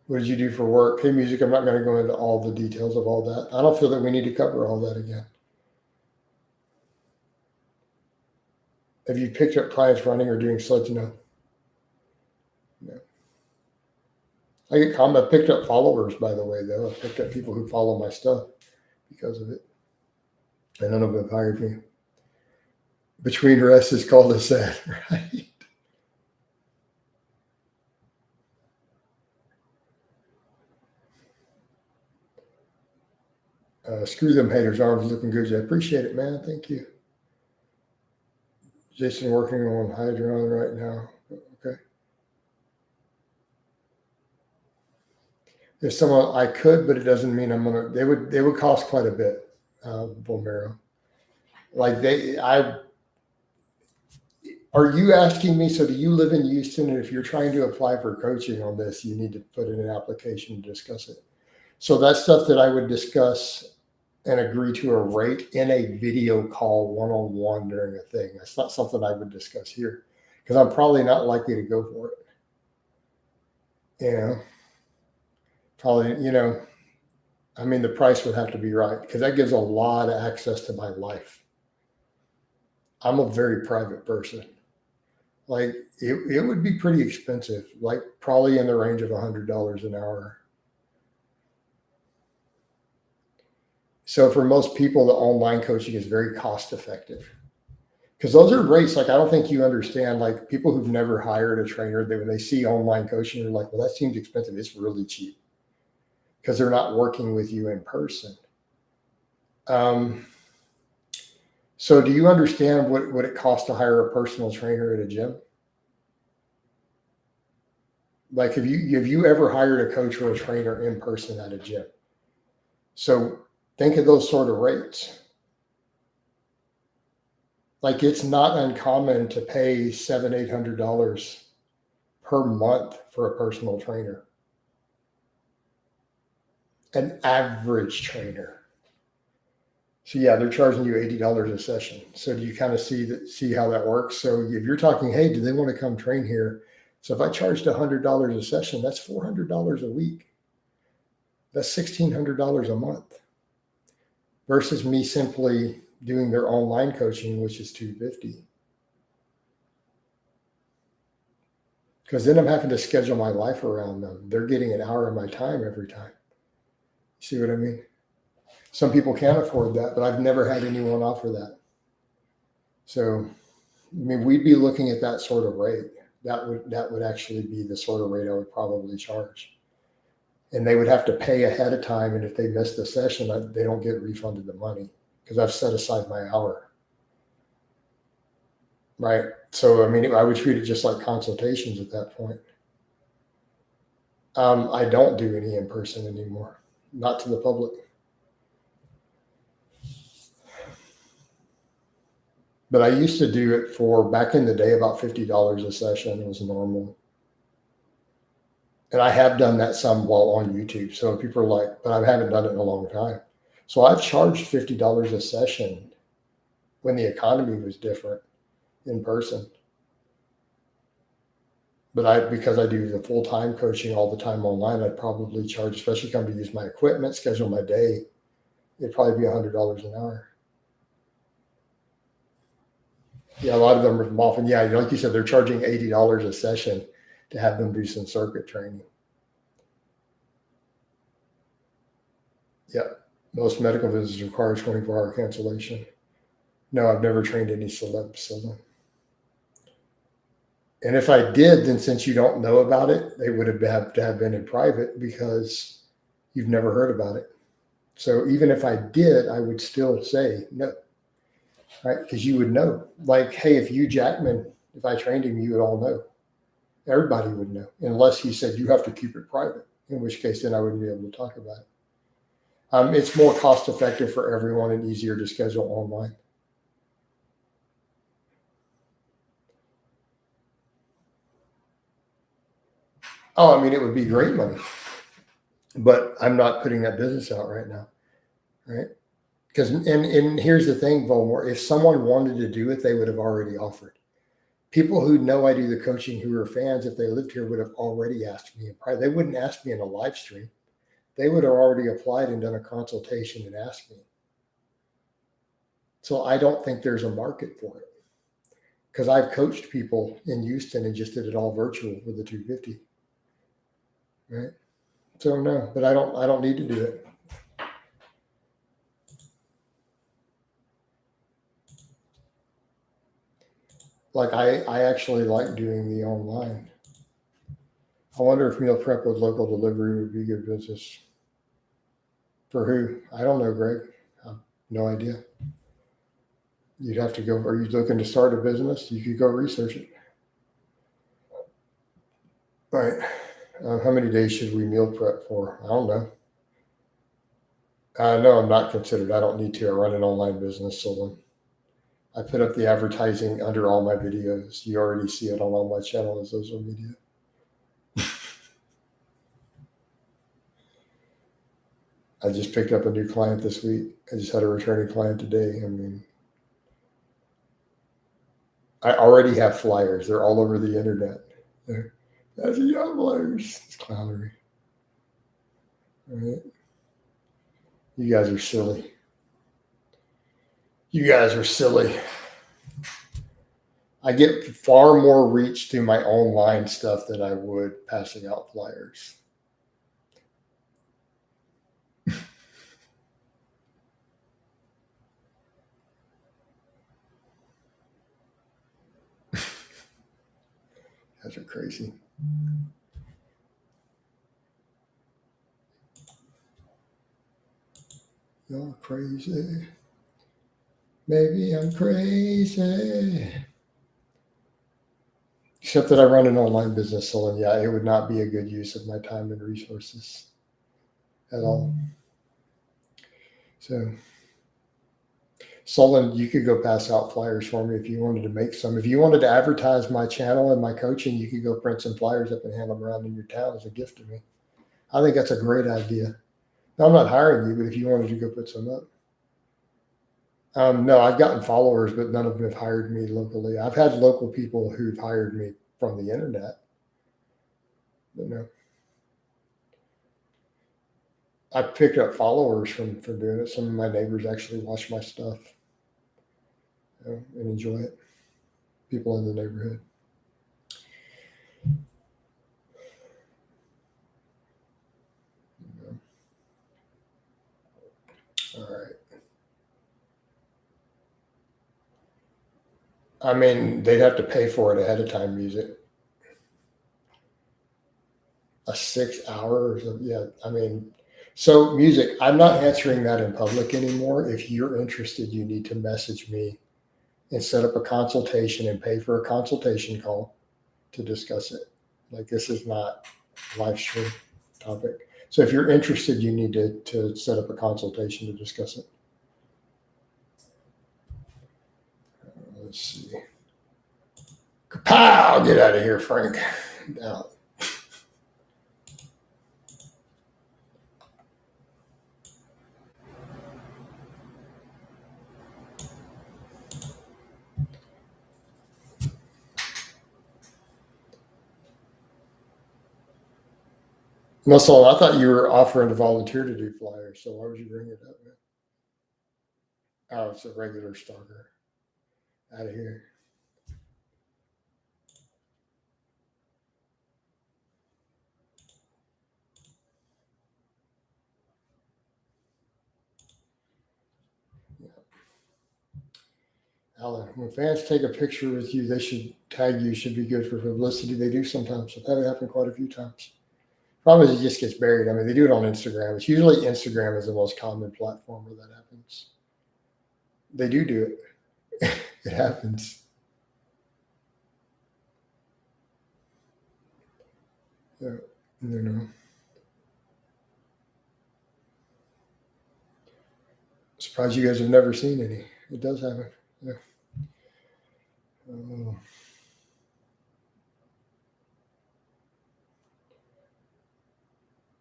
What did you do for work? Hey, music, I'm not going to go into all the details of all that. I don't feel that we need to cover all that again. Have you picked up clients running or doing sleds? No. I get comment. I picked up followers, by the way, though. I picked up people who follow my stuff because of it. And none of them hired me. Between rests is called a set, right? Screw them haters. Arms looking good. I appreciate it, man. Thank you. Jason working on Hydron right now. Okay. If someone I could, but it doesn't mean I'm gonna. They would cost quite a bit. Bomero. Like are you asking me? So do you live in Houston? And if you're trying to apply for coaching on this, you need to put in an application to discuss it. So that's stuff that I would discuss and agree to a rate in a video call one-on-one during a thing. That's not something I would discuss here because I'm probably not likely to go for it. Probably, I mean, the price would have to be right because that gives a lot of access to my life. I'm a very private person. Like it would be pretty expensive, like probably in the range of $100 an hour. So for most people, the online coaching is very cost effective because those are rates. Like, I don't think you understand, like people who've never hired a trainer, when they see online coaching, they're like, well, that seems expensive. It's really cheap because they're not working with you in person. So do you understand what it costs to hire a personal trainer at a gym? Like, have you ever hired a coach or a trainer in person at a gym? So think of those sort of rates. Like, it's not uncommon to pay $700-800 per month for a personal trainer. An average trainer. So yeah, they're charging you $80 a session. So do you kind of see how that works? So if you're talking, hey, do they want to come train here? So if I charged $100 a session, that's $400 a week. That's $1,600 a month versus me simply doing their online coaching, which is $250. Because then I'm having to schedule my life around them. They're getting an hour of my time every time. See what I mean? Some people can't afford that, but I've never had anyone offer that. So, I mean, we'd be looking at that sort of rate. That would actually be the sort of rate I would probably charge. And they would have to pay ahead of time. And if they miss the session, they don't get refunded the money because I've set aside my hour. Right. So, I mean, I would treat it just like consultations at that point. I don't do any in person anymore, not to the public. But I used to do it for, back in the day, about $50 a session was normal. And I have done that some while on YouTube. So people are like, but I haven't done it in a long time. So I've charged $50 a session when the economy was different in person. But because I do the full-time coaching all the time online, I'd probably charge, especially come to use my equipment, schedule my day, it'd probably be $100 an hour. Yeah, a lot of them are often, yeah, like you said, they're charging $80 a session to have them do some circuit training. Yeah, most medical visits require 24-hour cancellation. No, I've never trained any celebs, so. And if I did, then since you don't know about it, they would have to have been in private because you've never heard about it. So even if I did, I would still say no, right? Because you would know. Like, hey, if Hugh Jackman, if I trained him, you would all know. Everybody would know, unless he said you have to keep it private, in which case then I wouldn't be able to talk about it. It's more cost effective for everyone and easier to schedule online. Oh, I mean, it would be great money, but I'm not putting that business out right now, right? Because and here's the thing, Volmore, if someone wanted to do it, they would have already offered. People who know I do the coaching who are fans, if they lived here, would have already asked me in private. They wouldn't ask me in a live stream. They would have already applied and done a consultation and asked me. So I don't think there's a market for it. Because I've coached people in Houston and just did it all virtual with the 250. Right? So no, but I don't need to do it. Like I actually like doing the online. I wonder if meal prep with local delivery would be good business. For who? I don't know, Greg. I have no idea. You'd have to go. Are you looking to start a business? You could go research it. All right. How many days should we meal prep for? I don't know. No, I'm not considered. I don't need to. I run an online business, so I put up the advertising under all my videos. You already see it on all my channel and social media. I just picked up a new client this week. I just had a returning client today. I mean, I already have flyers. They're all over the internet. That's a young flyers. It's clownery. All right. You guys are silly. You guys are silly. I get far more reach through my online stuff than I would passing out flyers. Guys are crazy. You're crazy. Maybe I'm crazy. Except that I run an online business, so yeah, it would not be a good use of my time and resources at all. So, Solon, you could go pass out flyers for me if you wanted to make some. If you wanted to advertise my channel and my coaching, you could go print some flyers up and hand them around in your town as a gift to me. I think that's a great idea. Now, I'm not hiring you, but if you wanted to go put some up. No, I've gotten followers, but none of them have hired me locally. I've had local people who've hired me from the internet, but no. I picked up followers from doing it. Some of my neighbors actually watch my stuff, and enjoy it. People in the neighborhood. All right. I mean, they'd have to pay for it ahead of time, music. A 6 hour or something. Yeah. I mean, so music, I'm not answering that in public anymore. If you're interested, you need to message me and set up a consultation and pay for a consultation call to discuss it. Like, this is not a live stream topic. So if you're interested, you need to set up a consultation to discuss it. Let's see. Kapow! Get out of here, Frank. Out. Muscle, I thought you were offering to volunteer to do flyers, so why would you bring it up, man? Oh, it's a regular stalker. Out of here. Alan, when fans take a picture with you, they should tag you. Should be good for publicity. They do sometimes. I've had it happen quite a few times. Problem is, it just gets buried. I mean, they do it on Instagram. It's usually Instagram is the most common platform where that happens. They do it. It happens. Yeah, you know. Surprised you guys have never seen any. It does happen. Yeah. Uh,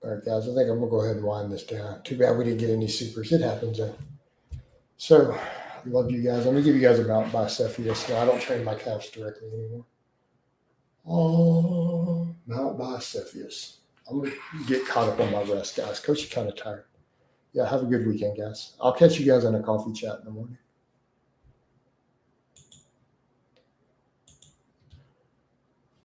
all right, guys. I think I'm gonna go ahead and wind this down. Too bad we didn't get any supers. It happens. So, I love you guys. I'm gonna give you guys a Mount Bicephalus. Now, I don't train my calves directly anymore. Oh, Mount Bicephalus. I'm gonna get caught up on my rest, guys. Coach, you're kind of tired. Yeah, have a good weekend, guys. I'll catch you guys on a coffee chat in the morning.